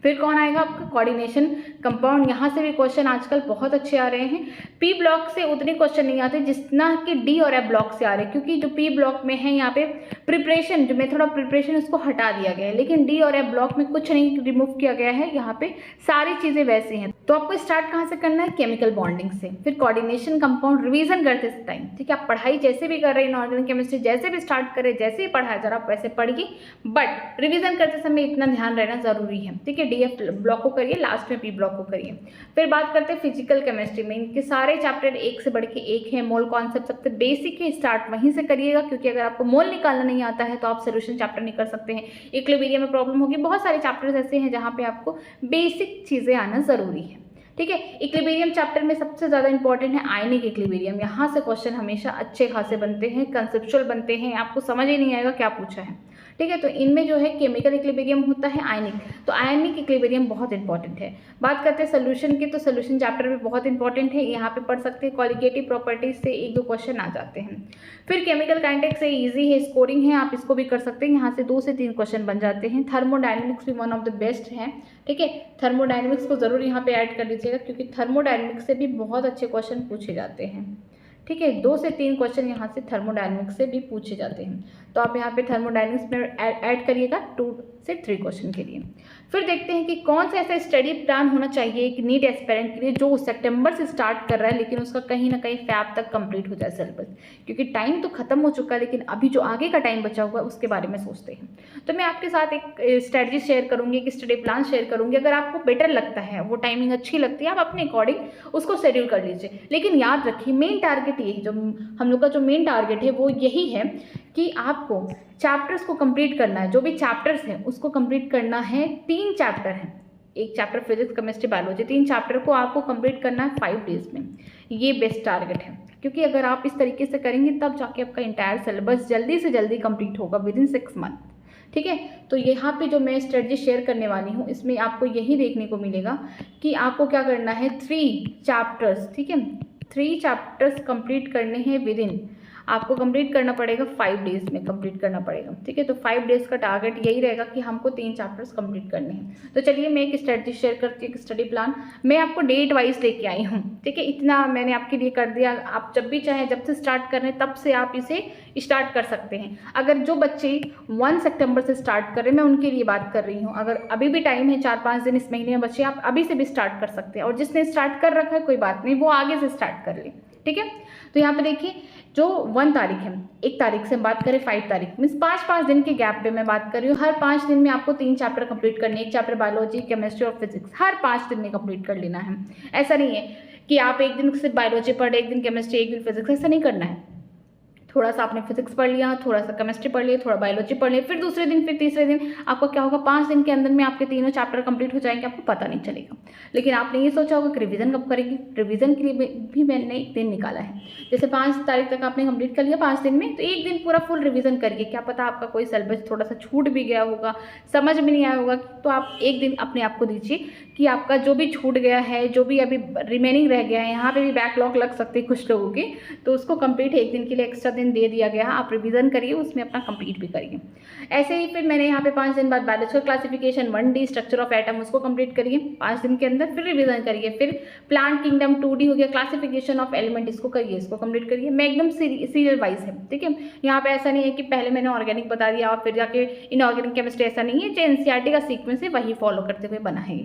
फिर कौन आएगा आपका कोऑर्डिनेशन कंपाउंड। यहाँ से भी क्वेश्चन आजकल बहुत अच्छे आ रहे हैं। पी ब्लॉक से उतने क्वेश्चन नहीं आते जितना कि डी और एफ ब्लॉक से आ रहे हैं, क्योंकि जो पी ब्लॉक में है यहाँ पे प्रिपरेशन, जो मेथड ऑफ प्रिपरेशन उसको हटा दिया गया है, लेकिन डी और एफ ब्लॉक में कुछ नहीं रिमूव किया गया है, यहाँ पे सारी चीज़ें वैसी हैं। तो आपको स्टार्ट कहाँ से करना है, केमिकल बॉन्डिंग से। फिर कोऑर्डिनेशन कंपाउंड रिवीजन करते टाइम, ठीक है, आप पढ़ाई जैसे भी कर रहे हैं इनऑर्गेनिक केमिस्ट्री, जैसे भी स्टार्ट करें, जैसे ही पढ़ाया जरा आप वैसे पढ़िए, बट रिवीजन करते समय इतना ध्यान रहना जरूरी है, ठीक है। डी एफ ब्लॉक को करिए, लास्ट में पी ब्लॉक को करिए। फिर बात करते हैं फिजिकल केमिस्ट्री में, इनके सारे चैप्टर एक से बढ़ के एक है। मोल कॉन्सेप्ट सबसे बेसिक है, स्टार्ट वहीं से करिएगा, क्योंकि अगर आपको मोल निकालना नहीं आता है तो आप सोल्यूशन चैप्टर नहीं कर सकते हैं, इक्विलिब्रियम में प्रॉब्लम होगी। बहुत सारे चैप्टर्स ऐसे हैं जहाँ पे आपको बेसिक चीज़ें आना ज़रूरी है, ठीक है। इक्विलिब्रियम चैप्टर में सबसे ज़्यादा इंपॉर्टेंट है आयनिक इक्विलिब्रियम। यहाँ से क्वेश्चन हमेशा अच्छे खासे बनते हैं, कंसेप्चुअल बनते हैं, आपको समझ ही नहीं आएगा क्या पूछा है, ठीक है। तो इनमें जो है केमिकल इक्विलिब्रियम होता है, आयनिक, तो आयनिक इक्विलिब्रियम बहुत इंपॉर्टेंट है। बात करते हैं सोल्यूशन की, तो सोल्यूशन चैप्टर भी बहुत इंपॉर्टेंट है, यहाँ पे पढ़ सकते हैं। क्वालिटेटिव प्रॉपर्टीज से एक दो क्वेश्चन आ जाते हैं। फिर केमिकल काइनेटिक्स से इजी है, स्कोरिंग है, आप इसको भी कर सकते हैं, यहाँ से 2 से 3 क्वेश्चन बन जाते हैं। थर्मोडायनेमिक्स भी वन ऑफ द बेस्ट है, ठीक है। थर्मोडायनेमिक्स को जरूर यहाँ पे ऐड कर लीजिएगा, क्योंकि थर्मोडायनेमिक्स से भी बहुत अच्छे क्वेश्चन पूछे जाते हैं, ठीक है। 2 से 3 क्वेश्चन यहाँ से थर्मोडायनेमिक्स से भी पूछे जाते हैं, तो आप यहाँ पे थर्मोडायनेमिक्स में ऐड करिएगा 2 से 3 क्वेश्चन के लिए। फिर देखते हैं कि कौन सा ऐसा स्टडी प्लान होना चाहिए एक नीट एस्पिरेंट के लिए जो सितंबर से स्टार्ट कर रहा है, लेकिन उसका कहीं ना कहीं फैब तक कंप्लीट हो जाए सिलेबस, क्योंकि टाइम तो खत्म हो चुका है, लेकिन अभी जो आगे का टाइम बचा हुआ है उसके बारे में सोचते हैं। तो मैं आपके साथ एक स्ट्रेटजी शेयर करूँगी, एक स्टडी प्लान शेयर करूँगी। अगर आपको बेटर लगता है, वो टाइमिंग अच्छी लगती है, आप अपने अकॉर्डिंग उसको शेड्यूल कर लीजिए। लेकिन याद रखिए मेन टारगेट यही, जो हम लोग का जो मेन टारगेट है वो यही है कि आपको चैप्टर्स को कंप्लीट करना है। जो भी चैप्टर्स हैं उसको कंप्लीट करना है। 3 चैप्टर हैं, एक chapter physics, chemistry, biology, 3 chapter को आपको कंप्लीट करना है 5 डेज में। ये बेस्ट टारगेट है, क्योंकि अगर आप इस तरीके से करेंगे तब जाके आपका इंटायर सिलेबस जल्दी से जल्दी कंप्लीट होगा विद इन 6 मंथ, ठीक है। तो यहाँ पे जो मैं स्ट्रेटजी शेयर करने वाली हूँ, इसमें आपको यही देखने को मिलेगा कि आपको क्या करना है। 3 चैप्टर्स, ठीक है, 3 चैप्टर्स कंप्लीट करने हैं विद इन, आपको कंप्लीट करना पड़ेगा 5 डेज में कंप्लीट करना पड़ेगा, ठीक है। तो 5 डेज का टारगेट यही रहेगा कि हमको 3 चैप्टर्स कंप्लीट करने हैं। तो चलिए मैं एक स्ट्रेटजी शेयर करती हूँ, एक स्टडी प्लान मैं आपको डेट वाइज लेके आई हूँ, ठीक है। इतना मैंने आपके लिए कर दिया, आप जब भी चाहें, जब से स्टार्ट कर रहे हैं तब से आप इसे स्टार्ट कर सकते हैं। अगर जो बच्चे 1 सितंबर से स्टार्ट कर रहे हैं, मैं उनके लिए बात कर रही हूँ। अगर अभी भी टाइम है, 4-5 दिन इस महीने में बच्चे, आप अभी से भी स्टार्ट कर सकते हैं, और जिसने स्टार्ट कर रखा है कोई बात नहीं, वो आगे से स्टार्ट कर ले, ठीक है। तो यहाँ पे देखिए, जो 1 तारीख है, 1 तारीख से हम बात करें 5 तारीख, मीन्स 5-5 दिन के गैप पे मैं बात कर रही हूँ। हर 5 दिन में आपको 3 चैप्टर कंप्लीट करने, एक चैप्टर बायोलॉजी, केमिस्ट्री और फिजिक्स, हर 5 दिन में कंप्लीट कर लेना है। ऐसा नहीं है कि आप एक दिन सिर्फ बायोलॉजी पढ़े, एक दिन केमिस्ट्री, एक दिन फिजिक्स, ऐसा नहीं करना है। थोड़ा सा आपने फिजिक्स पढ़ लिया, थोड़ा सा केमिस्ट्री पढ़ लिया, थोड़ा बायोलॉजी पढ़ लिया, फिर दूसरे दिन, फिर तीसरे दिन, आपको क्या होगा, 5 दिन के अंदर में आपके तीनों चैप्टर कंप्लीट हो जाएंगे, आपको पता नहीं चलेगा। लेकिन आपने ये सोचा होगा कि रिवीजन कब करेंगे, रिवीजन के लिए भी मैंने एक दिन निकाला है। जैसे 5 तारीख तक आपने कंप्लीट कर लिया 5 दिन में, तो एक दिन पूरा फुल रिवीजन करिए। क्या पता आपका कोई सिलेबस थोड़ा सा छूट भी गया होगा, समझ में नहीं आया होगा, तो आप एक दिन अपने आप को दीजिए कि आपका जो भी छूट गया है, जो भी अभी रिमेनिंग रह गया है, यहाँ पे भी बैकलॉग लग सकते हैं कुछ लोगों के, तो उसको कंप्लीट एक दिन के लिए एक्स्ट्रा दिन दे दिया गया है, आप रिवीजन करिए, उसमें अपना कंप्लीट भी करिए। ऐसे ही फिर मैंने यहाँ पे 5 दिन बाद biological classification 1D structure of atom, उसको कंप्लीट करिए 5 दिन के अंदर, फिर रिवीजन करिए। फिर प्लांट किंगडम 2D हो गया, क्लासिफिकेशन ऑफ एलिमेंट, इसको करिए, इसको कंप्लीट करिए। मैं एकदम सीरियल वाइज है, ठीक है। यहाँ पे ऐसा नहीं है कि पहले मैंने ऑर्गेनिक बता दिया और फिर जाके इनऑर्गेनिक केमिस्ट्री, ऐसा नहीं है। जो NCERT का सीक्वेंस है वही फॉलो करते हुए बना है।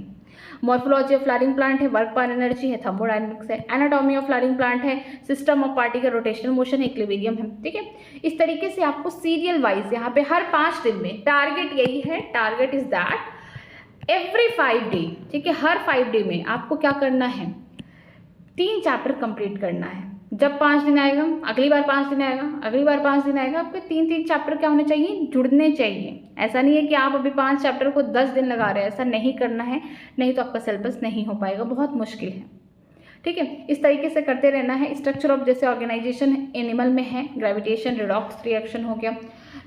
मॉर्फोलॉजी ऑफ फ्लावरिंग प्लांट है, वर्क पर एनर्जी है, थर्मोडायनेमिक्स है, एनाटॉमी ऑफ फ्लावरिंग प्लांट है, system of particle rotational motion है, इक्विलिब्रियम है, ठीक है। इस तरीके से आपको सीरियल वाइज यहाँ पे हर 5 दिन में टारगेट यही है, target is that every 5 day, ठीक है, हर 5 डे में आपको क्या करना है, 3 चैप्टर कंप्लीट करना है। जब 5 दिन आएगा, अगली बार 5 दिन आएगा, अगली बार 5 दिन आएगा, आपके 3-3 चैप्टर क्या होने चाहिए, जुड़ने चाहिए। ऐसा नहीं है कि आप अभी 5 चैप्टर को 10 दिन लगा रहे हैं, ऐसा नहीं करना है, नहीं तो आपका सिलेबस नहीं हो पाएगा, बहुत मुश्किल है, ठीक है। इस तरीके से करते रहना है। स्ट्रक्चर ऑफ जैसे ऑर्गेनाइजेशन एनिमल में है, ग्रेविटेशन, रिडॉक्स रिएक्शन हो गया।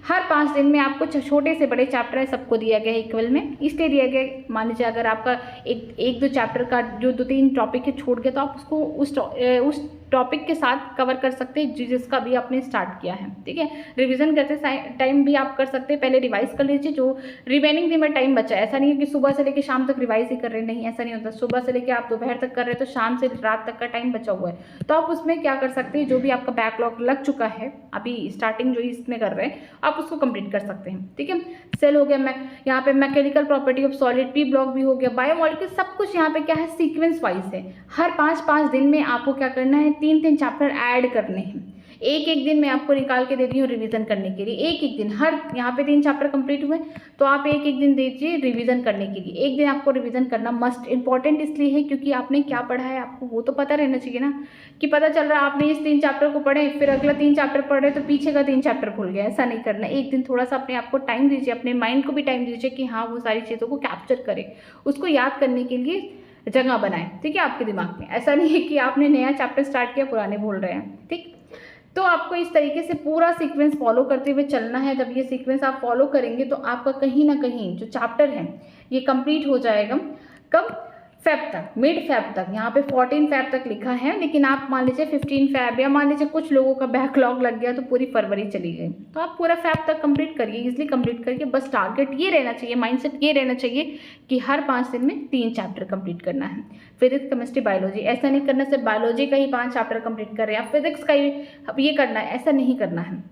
हर 5 दिन में आपको छोटे से बड़े चैप्टर है सबको दिया गया है इक्वल में, इसलिए दिया गया। मान लीजिए अगर आपका एक 2 चैप्टर का जो 2-3 टॉपिक है छूट गया, तो आप उसको उस टॉपिक के साथ कवर कर सकते हैं जिसका भी आपने स्टार्ट किया है। ठीक है, रिवीजन करते टाइम भी आप कर सकते हैं, पहले रिवाइज कर लीजिए जो रिमेनिंग दिन में टाइम बचा है। ऐसा नहीं है कि सुबह से लेकर शाम तक रिवाइज ही कर रहे हैं, नहीं ऐसा नहीं होता। सुबह से लेकर आप दोपहर तक कर रहे हैं तो शाम से रात तक का टाइम बचा हुआ है, तो आप उसमें क्या कर सकते हैं, जो भी आपका बैकलॉग लग चुका है अभी स्टार्टिंग जो इसमें कर रहे हैं आप उसको कंप्लीट कर सकते हैं। ठीक है, सेल हो गया, मैं यहाँ पे mechanical property of solid P block भी हो गया, बायोमोलिक्यूल, सब कुछ यहाँ पे क्या है सीक्वेंस वाइज है। हर 5-5 दिन में आपको क्या करना है, 3-3 चैप्टर ऐड करने हैं। एक दिन मैं आपको निकाल के दे दी हूँ रिवीजन करने के लिए। एक दिन, हर यहाँ पे 3 चैप्टर कंप्लीट हुए तो आप एक दिन दीजिए रिवीजन करने के लिए। एक दिन आपको रिवीजन करना मस्ट इंपॉर्टेंट इसलिए है क्योंकि आपने क्या पढ़ा है आपको वो तो पता रहना चाहिए ना, कि पता चल रहा है आपने इस 3 चैप्टर को पढ़े फिर अगला 3 चैप्टर पढ़ रहे तो पीछे का 3 चैप्टर भूल गया। ऐसा नहीं करना। एक दिन थोड़ा सा अपने आप को टाइम दीजिए, अपने माइंड को भी टाइम दीजिए कि हाँ वो सारी चीज़ों को कैप्चर करे, उसको याद करने के लिए जगह बनाए। ठीक है, आपके दिमाग में ऐसा नहीं है कि आपने नया चैप्टर स्टार्ट किया पुराने भूल रहे हैं। ठीक, तो आपको इस तरीके से पूरा सीक्वेंस फॉलो करते हुए चलना है। जब ये सीक्वेंस आप फॉलो करेंगे तो आपका कहीं ना कहीं जो चैप्टर है ये कंप्लीट हो जाएगा। कब? फेब तक, मिड फेब तक। यहाँ पे 14 फेब तक लिखा है, लेकिन आप मान लीजिए 15 फेब या मान लीजिए कुछ लोगों का बैकलॉग लग गया तो पूरी फरवरी चली गई, तो आप पूरा फेब तक कंप्लीट करिए, इजीली कंप्लीट करिए। बस टारगेट ये रहना चाहिए, माइंडसेट ये रहना चाहिए कि हर 5 दिन में 3 चैप्टर कंप्लीट करना है। फिजिक्स, केमिस्ट्री, बायोलॉजी, ऐसा नहीं करना सिर्फ बायोलॉजी का ही 5 चैप्टर कंप्लीट कर रहे हैं, फिजिक्स का ही ये करना है, ऐसा नहीं करना है।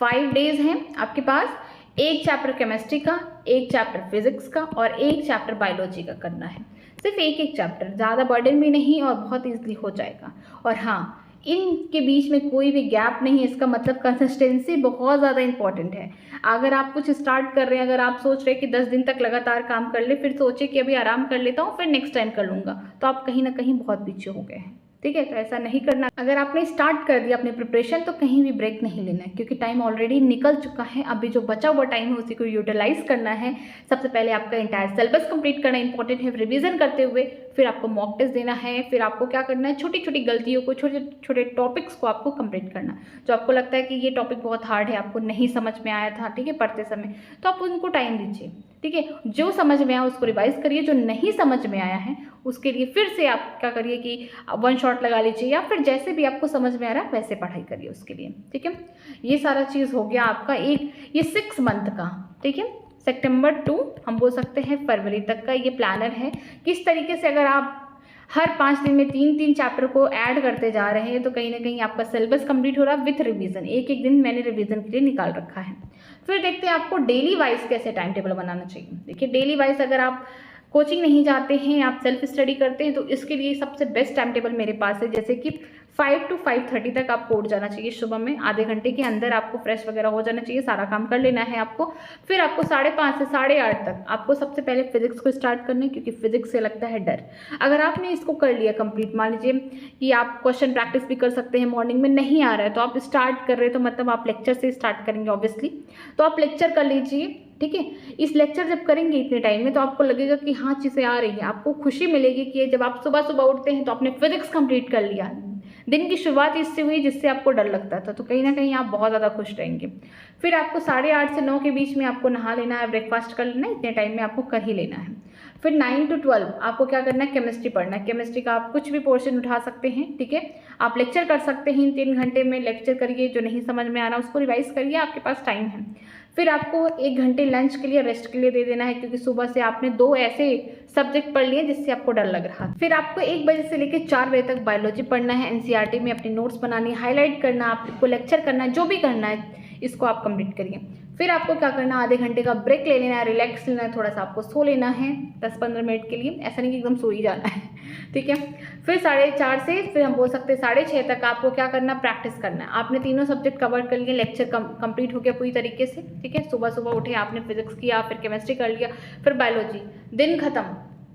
5 डेज हैं आपके पास, 1 चैप्टर केमिस्ट्री का, 1 चैप्टर फिजिक्स का और 1 चैप्टर बायोलॉजी का करना है। सिर्फ एक चैप्टर, ज़्यादा बर्डन भी नहीं और बहुत ईजिली हो जाएगा। और हाँ, इनके बीच में कोई भी गैप नहीं है, इसका मतलब कंसिस्टेंसी बहुत ज़्यादा इंपॉर्टेंट है। अगर आप कुछ स्टार्ट कर रहे हैं, अगर आप सोच रहे हैं कि 10 दिन तक लगातार काम कर ले, फिर सोचिए कि अभी आराम कर लेता हूँ फिर नेक्स्ट टाइम कर लूँगा, तो आप कहीं ना कहीं बहुत पीछे हो गए हैं। ठीक है, तो ऐसा नहीं करना। अगर आपने स्टार्ट कर दिया अपनी प्रिपरेशन तो कहीं भी ब्रेक नहीं लेना है, क्योंकि टाइम ऑलरेडी निकल चुका है। अभी जो बचा हुआ टाइम है उसी को यूटिलाइज करना है। सबसे पहले आपका इंटायर सिलेबस कंप्लीट करना इंपॉर्टेंट है, रिवीजन करते हुए फिर आपको मॉक टेस्ट देना है, फिर आपको क्या करना है, छोटी छोटी गलतियों को, छोटे छोटे टॉपिक्स को आपको कंप्लीट करना। जो आपको लगता है कि ये टॉपिक बहुत हार्ड है, आपको नहीं समझ में आया था, ठीक है, पढ़ते समय, तो आप उनको टाइम दीजिए। ठीक है, जो समझ में आया उसको रिवाइज करिए, जो नहीं समझ में आया है उसके लिए फिर से आप क्या करिए कि 1 शॉट लगा लीजिए, या फिर जैसे भी आपको समझ में आ रहा है वैसे पढ़ाई करिए उसके लिए। ठीक है, ये सारा चीज़ हो गया आपका ये 6 मंथ का। ठीक है, सितंबर टू हम बोल सकते हैं फरवरी तक का ये प्लानर है। किस तरीके से अगर आप हर 5 दिन में 3-3 चैप्टर को ऐड करते जा रहे हैं तो कहीं ना कहीं आपका सिलेबस कंप्लीट हो रहा है विथ रिवीजन। एक दिन मैंने रिवीजन के लिए निकाल रखा है। फिर देखते हैं आपको डेली वाइज कैसे टाइम टेबल बनाना चाहिए। देखिए, डेली वाइज अगर आप कोचिंग नहीं जाते हैं, आप सेल्फ स्टडी करते हैं, तो इसके लिए सबसे बेस्ट टाइम टेबल मेरे पास है। जैसे कि 5 to 5:30 तक आपको उठ जाना चाहिए सुबह में, आधे घंटे के अंदर आपको फ्रेश वगैरह हो जाना चाहिए, सारा काम कर लेना है आपको। फिर आपको 5:30 से 8:30 तक आपको सबसे पहले फिजिक्स को स्टार्ट करना है, क्योंकि फिजिक्स से लगता है डर। अगर आपने इसको कर लिया कंप्लीट, मान लीजिए कि आप क्वेश्चन प्रैक्टिस भी कर सकते हैं, मॉर्निंग में नहीं आ रहा है तो आप स्टार्ट कर रहे हैं, तो मतलब आप लेक्चर से स्टार्ट करेंगे ऑब्वियसली, तो आप लेक्चर कर लीजिए। ठीक है, इस लेक्चर जब करेंगे इतने टाइम में तो आपको लगेगा कि हाँ चीज़ें आ रही है, आपको खुशी मिलेगी कि जब आप सुबह सुबह उठते हैं तो आपने फिजिक्स कंप्लीट कर लिया। दिन की शुरुआत इससे हुई जिससे आपको डर लगता था, तो कहीं ना कहीं आप बहुत ज़्यादा खुश रहेंगे। फिर आपको 8:30 से 9 के बीच में आपको नहा लेना है, ब्रेकफास्ट कर लेना है, इतने टाइम में आपको कर ही लेना है। फिर 9 to 12 आपको क्या करना है, केमिस्ट्री पढ़ना है। केमिस्ट्री का आप कुछ भी पोर्शन उठा सकते हैं। ठीक है, आप लेक्चर कर सकते हैं, 3 घंटे में लेक्चर करिए, जो नहीं समझ में आ रहा उसको रिवाइज करिए, आपके पास टाइम है। फिर आपको 1 घंटे लंच के लिए, रेस्ट के लिए दे देना है, क्योंकि सुबह से आपने 2 ऐसे सब्जेक्ट पढ़ लिए जिससे आपको डर लग रहा। फिर आपको 1 बजे से लेकर 4 बजे तक बायोलॉजी पढ़ना है, एनसीईआरटी में अपनी नोट्स बनानी, हाईलाइट करना, आपको लेक्चर करना है, जो भी करना है इसको आप कंप्लीट करिए। फिर आपको क्या करना, आधे घंटे का ब्रेक ले लेना है, रिलैक्स लेना है, थोड़ा सा आपको सो लेना है 10-15 मिनट के लिए, ऐसा नहीं कि एकदम सो ही जाना है। ठीक है, फिर 4:30 से फिर हम बोल सकते हैं 6:30 तक आपको क्या करना, प्रैक्टिस करना है। आपने तीनों सब्जेक्ट कवर कर लिए, लेक्चर कंप्लीट हो गया पूरी तरीके से। ठीक है, सुबह सुबह उठे, आपने फिजिक्स किया, फिर केमिस्ट्री कर लिया, फिर बायोलॉजी, दिन खत्म।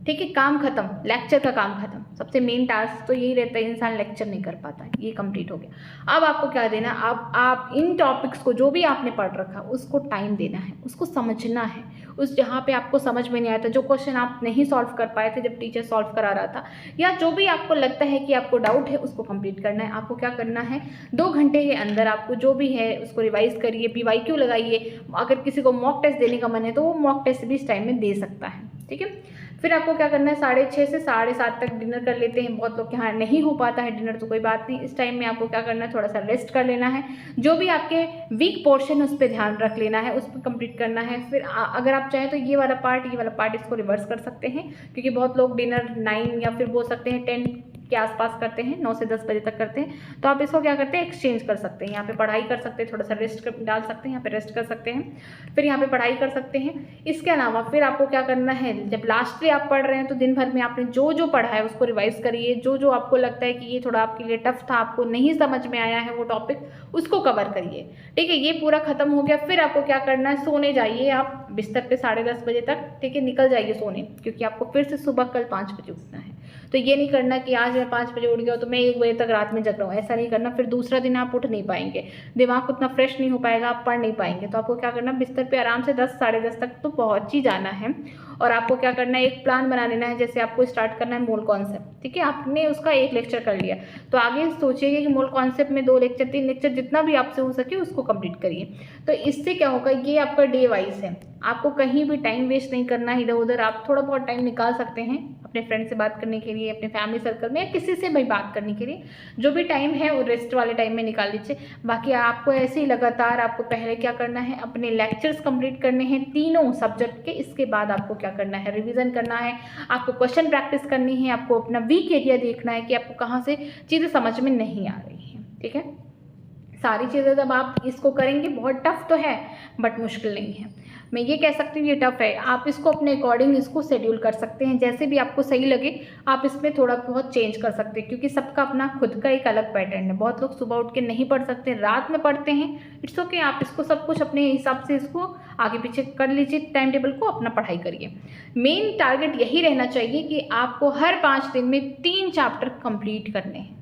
ठीक है, काम खत्म, लेक्चर का काम खत्म। सबसे मेन टास्क तो यही रहता है, इंसान लेक्चर नहीं कर पाता है, ये कंप्लीट हो गया। अब आपको क्या देना, आप इन टॉपिक्स को जो भी आपने पढ़ रखा उसको टाइम देना है, उसको समझना है। उस जहाँ पे आपको समझ में नहीं आया था, जो क्वेश्चन आप नहीं सॉल्व कर पाए थे जब टीचर सॉल्व करा रहा था, या जो भी आपको लगता है कि आपको डाउट है उसको कंप्लीट करना है। आपको क्या करना है, 2 घंटे के अंदर आपको जो भी है उसको रिवाइज करिए, PYQ लगाइए। अगर किसी को मॉक टेस्ट देने का मन है तो वो मॉक टेस्ट भी इस टाइम में दे सकता है। ठीक है। फिर आपको क्या करना है, 6:30 से 7:30 तक डिनर कर लेते हैं। बहुत लोग के यहाँ नहीं हो पाता है डिनर, तो कोई बात नहीं, इस टाइम में आपको क्या करना है, थोड़ा सा रेस्ट कर लेना है। जो भी आपके वीक पोर्शन है उस पर ध्यान रख लेना है, उस पर कंप्लीट करना है। फिर अगर आप चाहें तो ये वाला पार्ट इसको रिवर्स कर सकते हैं, क्योंकि बहुत लोग डिनर 9 या फिर बोल सकते हैं 10 के आसपास करते हैं, 9 से 10 बजे तक करते हैं। तो आप इसको क्या करते हैं, एक्सचेंज कर सकते हैं। यहाँ पे पढ़ाई कर सकते हैं, थोड़ा सा रेस्ट डाल सकते हैं, यहाँ पे रेस्ट कर सकते हैं, फिर यहाँ पे पढ़ाई कर सकते हैं। इसके अलावा फिर आपको क्या करना है, जब लास्ट डे आप पढ़ रहे हैं तो दिन भर में आपने जो जो पढ़ा है उसको रिवाइज करिए। जो जो आपको लगता है कि ये थोड़ा आपके लिए टफ था, आपको नहीं समझ में आया है वो टॉपिक, उसको कवर करिए। ठीक है, ये पूरा खत्म हो गया। फिर आपको क्या करना है, सोने जाइए आप बिस्तर पे 10:30 बजे तक। ठीक है, निकल जाइए सोने, क्योंकि आपको फिर से सुबह कल 5 बजे उठना है। तो ये नहीं करना कि आज मैं 5 बजे उठ गया तो मैं 1 बजे तक रात में जग रहा हूँ, ऐसा नहीं करना। फिर दूसरा दिन आप उठ नहीं पाएंगे, दिमाग उतना फ्रेश नहीं हो पाएगा, आप पढ़ नहीं पाएंगे। तो आपको क्या करना, बिस्तर पे आराम से 10 साढ़े 10 तक तो पहुँच ही जाना है। और आपको क्या करना है, एक प्लान बना लेना है। जैसे आपको स्टार्ट करना है मूल कॉन्सेप्ट, ठीक है, आपने उसका 1 लेक्चर कर लिया, तो आगे सोचिएगा कि मूल कॉन्सेप्ट में 2 लेक्चर 3 लेक्चर जितना भी आपसे हो सके उसको कंप्लीट करिए। तो इससे क्या होगा, ये आपका डे वाइज है, आपको कहीं भी टाइम वेस्ट नहीं करना है इधर उधर। आप थोड़ा बहुत टाइम निकाल सकते हैं अपने फ्रेंड से बात करने के लिए, अपने फैमिली सर्कल में या किसी से भी बात करने के लिए। जो भी टाइम है वो रेस्ट वाले टाइम में निकाल लीजिए। बाकी आपको ऐसे ही लगातार आपको पहले क्या करना है, अपने लेक्चर्स कंप्लीट करने हैं तीनों सब्जेक्ट के। इसके बाद आपको क्या करना है, रिवीजन करना है, आपको क्वेश्चन प्रैक्टिस करनी है, आपको अपना वीक एरिया देखना है कि आपको कहाँ से चीज़ें समझ में नहीं आ रही हैं। ठीक है, सारी चीज़ें जब आप इसको करेंगे, बहुत टफ तो है बट मुश्किल नहीं है। मैं ये कह सकती हूँ ये टफ है, आप इसको अपने अकॉर्डिंग इसको शेड्यूल कर सकते हैं, जैसे भी आपको सही लगे आप इसमें थोड़ा बहुत चेंज कर सकते हैं, क्योंकि सबका अपना खुद का एक अलग पैटर्न है। बहुत लोग सुबह उठ के नहीं पढ़ सकते, रात में पढ़ते हैं, इट्स ओके। आप इसको सब कुछ अपने हिसाब से इसको आगे पीछे कर लीजिए, टाइम टेबल को अपना पढ़ाई करिए। मेन टारगेट यही रहना चाहिए कि आपको हर 5 दिन में 3 चैप्टर कंप्लीट करने हैं,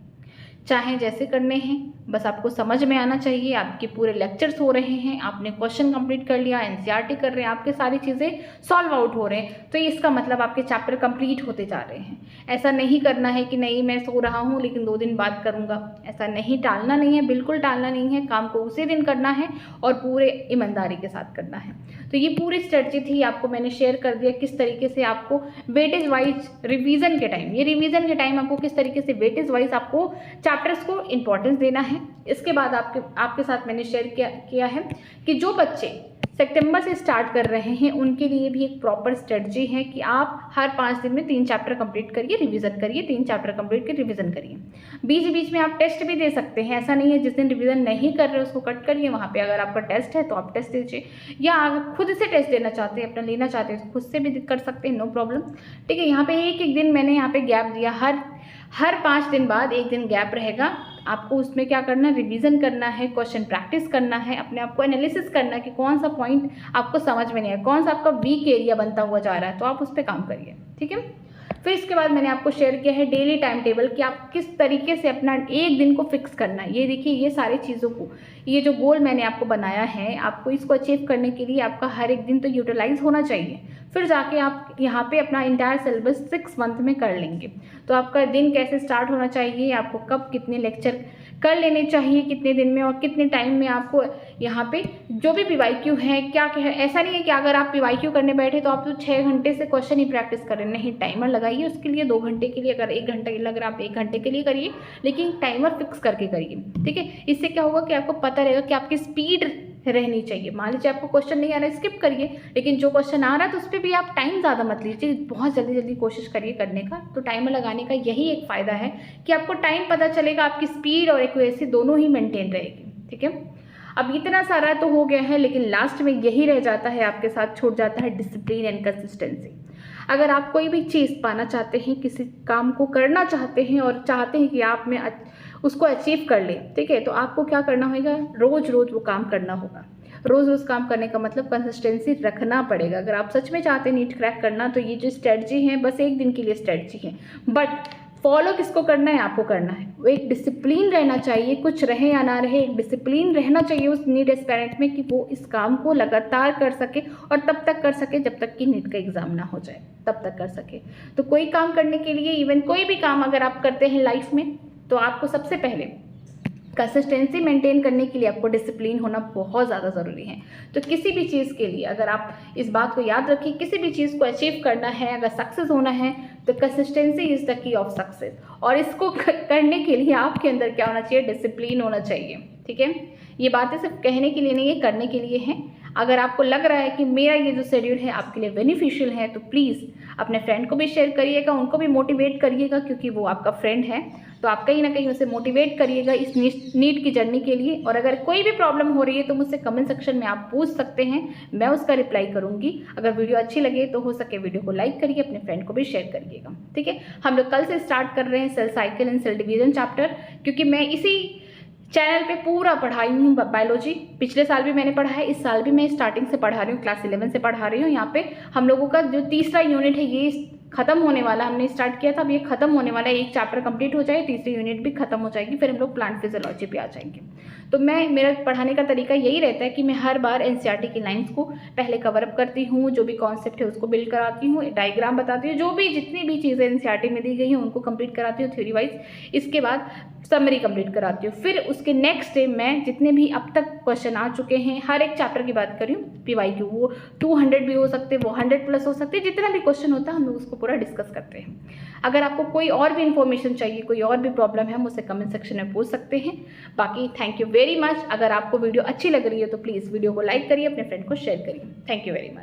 चाहे जैसे करने हैं, बस आपको समझ में आना चाहिए। आपके पूरे लेक्चर्स हो रहे हैं, आपने क्वेश्चन कंप्लीट कर लिया, एनसीईआरटी कर रहे हैं, आपके सारी चीज़ें सॉल्व आउट हो रहे हैं, तो इसका मतलब आपके चैप्टर कंप्लीट होते जा रहे हैं। ऐसा नहीं करना है कि नहीं मैं सो रहा हूँ लेकिन 2 दिन बाद करूँगा, ऐसा नहीं, टालना नहीं है, बिल्कुल टालना नहीं है। काम को उसी दिन करना है और पूरे ईमानदारी के साथ करना है। तो ये पूरी स्ट्रेटजी थी, आपको मैंने शेयर कर दिया किस तरीके से आपको वेटेज वाइज रिवीजन के टाइम, ये रिवीजन के टाइम आपको किस तरीके से वेटेज वाइज आपको चैप्टर्स को इंपॉर्टेंस देना है। इसके बाद आपके साथ मैंने शेयर किया है कि जो बच्चे सितंबर से स्टार्ट कर रहे हैं उनके लिए भी एक प्रॉपर स्ट्रेटजी है कि आप हर 5 दिन में 3 चैप्टर कंप्लीट करिए, रिवीजन करिए, 3 चैप्टर कंप्लीट कर रिवीजन करिए। बीच बीच में आप टेस्ट भी दे सकते हैं, ऐसा नहीं है जिस दिन रिवीजन नहीं कर रहे उसको कट करिए, वहाँ पे अगर आपका टेस्ट है तो आप टेस्ट दीजिए, या अगर खुद से टेस्ट देना चाहते हैं, अपना लेना चाहते हैं तो खुद से भी कर सकते हैं, नो प्रॉब्लम। ठीक है, यहाँ पे एक दिन मैंने यहाँ पे गैप दिया, हर 5 दिन बाद 1 दिन गैप रहेगा। आपको उसमें क्या करना है, रिवीजन करना है, क्वेश्चन प्रैक्टिस करना है, अपने आप को एनालिसिस करना है कि कौन सा पॉइंट आपको समझ में नहीं आया, कौन सा आपका वीक एरिया बनता हुआ जा रहा है, तो आप उस पर काम करिए। ठीक है, फिर इसके बाद मैंने आपको शेयर किया है डेली टाइम टेबल कि आप किस तरीके से अपना एक दिन को फिक्स करना है। ये देखिए, ये सारी चीज़ों को, ये जो गोल मैंने आपको बनाया है, आपको इसको अचीव करने के लिए आपका हर एक दिन तो यूटिलाइज होना चाहिए, फिर जाके आप यहाँ पे अपना इंटायर सिलेबस 6 मंथ में कर लेंगे। तो आपका दिन कैसे स्टार्ट होना चाहिए, आपको कब कितने लेक्चर कर लेने चाहिए, कितने दिन में और कितने टाइम में आपको यहाँ पे जो भी PYQ है क्या है। ऐसा नहीं है कि अगर आप PYQ करने बैठे तो आप तो 6 घंटे से क्वेश्चन ही प्रैक्टिस करें, नहीं, टाइमर लगाइए उसके लिए 2 घंटे के लिए, अगर 1 घंटे लग रहा है आप 1 घंटे के लिए करिए, लेकिन टाइमर फिक्स करके करिए। ठीक है, इससे क्या होगा कि आपको पता रहेगा कि आपकी स्पीड रहनी चाहिए। मान लीजिए आपको क्वेश्चन नहीं आ रहा है, स्किप करिए, लेकिन जो क्वेश्चन आ रहा है तो उस पर भी आप टाइम ज़्यादा मत लीजिए, बहुत जल्दी जल्दी कोशिश करिए करने का। तो टाइमर लगाने का यही एक फ़ायदा है कि आपको टाइम पता चलेगा, आपकी स्पीड और एक्यूरेसी दोनों ही मेंटेन रहेगी। ठीक है, अब इतना सारा तो हो गया है, लेकिन लास्ट में यही रह जाता है, आपके साथ छूट जाता है डिसिप्लिन एंड कंसिस्टेंसी। अगर आप कोई भी चीज़ पाना चाहते हैं, किसी काम को करना चाहते हैं और चाहते हैं कि आप में उसको अचीव कर लें, ठीक है, तो आपको क्या करना होगा, रोज़ रोज़ वो काम करना होगा। रोज़ रोज़ काम करने का मतलब कंसिस्टेंसी रखना पड़ेगा। अगर आप सच में चाहते हैं नीट क्रैक करना, तो ये जो स्ट्रेटजी है बस एक दिन के लिए स्ट्रेटजी है, बट फॉलो किसको करना है, आपको करना है। वो एक डिसिप्लिन रहना चाहिए, कुछ रहे या ना रहे, एक डिसिप्लिन रहना चाहिए उस नीट एस्पायरेंट में कि वो इस काम को लगातार कर सके और तब तक कर सके जब तक कि नीट का एग्ज़ाम ना हो जाए, तब तक कर सके। तो कोई काम करने के लिए, इवन कोई भी काम अगर आप करते हैं लाइफ में, तो आपको सबसे पहले कंसिस्टेंसी मेंटेन करने के लिए आपको डिसिप्लिन होना बहुत ज़्यादा ज़रूरी है। तो किसी भी चीज़ के लिए अगर आप इस बात को याद रखें, किसी भी चीज़ को अचीव करना है, अगर सक्सेस होना है तो consistency is the key of success. और इसको करने के लिए आपके अंदर क्या होना चाहिए? डिसिप्लिन होना चाहिए। ठीक है, ये बातें सिर्फ कहने के लिए नहीं है, करने के लिए हैं। अगर आपको लग रहा है कि मेरा ये जो शेड्यूल है आपके लिए बेनिफिशियल है तो प्लीज़ अपने फ्रेंड को भी शेयर करिएगा, उनको भी मोटिवेट करिएगा, क्योंकि वो आपका फ्रेंड है। तो आप कहीं ना कहीं उसे मोटिवेट करिएगा इस नीट की जर्नी के लिए। और अगर कोई भी प्रॉब्लम हो रही है तो मुझसे कमेंट सेक्शन में आप पूछ सकते हैं, मैं उसका रिप्लाई करूंगी। अगर वीडियो अच्छी लगे तो हो सके वीडियो को लाइक करिए, अपने फ्रेंड को भी शेयर करिएगा। ठीक है, हम लोग कल से स्टार्ट कर रहे हैं cell cycle and cell division chapter, क्योंकि मैं इसी चैनल पे पूरा पढ़ाई हूँ बायोलॉजी। पिछले साल भी मैंने पढ़ा है, इस साल भी मैं स्टार्टिंग से पढ़ा रही हूँ, क्लास 11 से पढ़ा रही हूँ। यहाँ पे हम लोगों का जो तीसरा यूनिट है ये खत्म होने वाला, हमने स्टार्ट किया था, अब ये खत्म होने वाला है। एक चैप्टर कंप्लीट हो जाए, तीसरी यूनिट भी खत्म हो जाएगी, फिर हम लोग प्लांट फिजियोलॉजी पे आ जाएंगे। तो मेरा पढ़ाने का तरीका यही रहता है कि मैं हर बार एनसीईआरटी की लाइंस को पहले कवर अप करती हूँ, जो भी कॉन्सेप्ट है उसको बिल्ड कराती हूँ, डायग्राम बताती हूँ, जो भी जितनी भी चीज़ें एनसीईआरटी में दी गई हैं उनको कंप्लीट कराती हूँ थ्योरी वाइज। इसके बाद समरी कंप्लीट कराती हूँ। फिर उसके नेक्स्ट डे मैं जितने भी अब तक क्वेश्चन आ चुके हैं, हर एक चैप्टर की बात कर रही हूँ, PYQ, वो 200 भी हो सकते, वो 100+ हो सकते, जितना भी क्वेश्चन होता है हम लोग उसको पूरा डिस्कस करते हैं। अगर आपको कोई और भी इन्फॉर्मेशन चाहिए, कोई और भी प्रॉब्लम है, मुझसे कमेंट सेक्शन में पूछ सकते हैं। बाकी थैंक यू वेरी मच। अगर आपको वीडियो अच्छी लग रही है तो प्लीज़ वीडियो को लाइक करिए, अपने फ्रेंड को शेयर करिए। Thank you very much.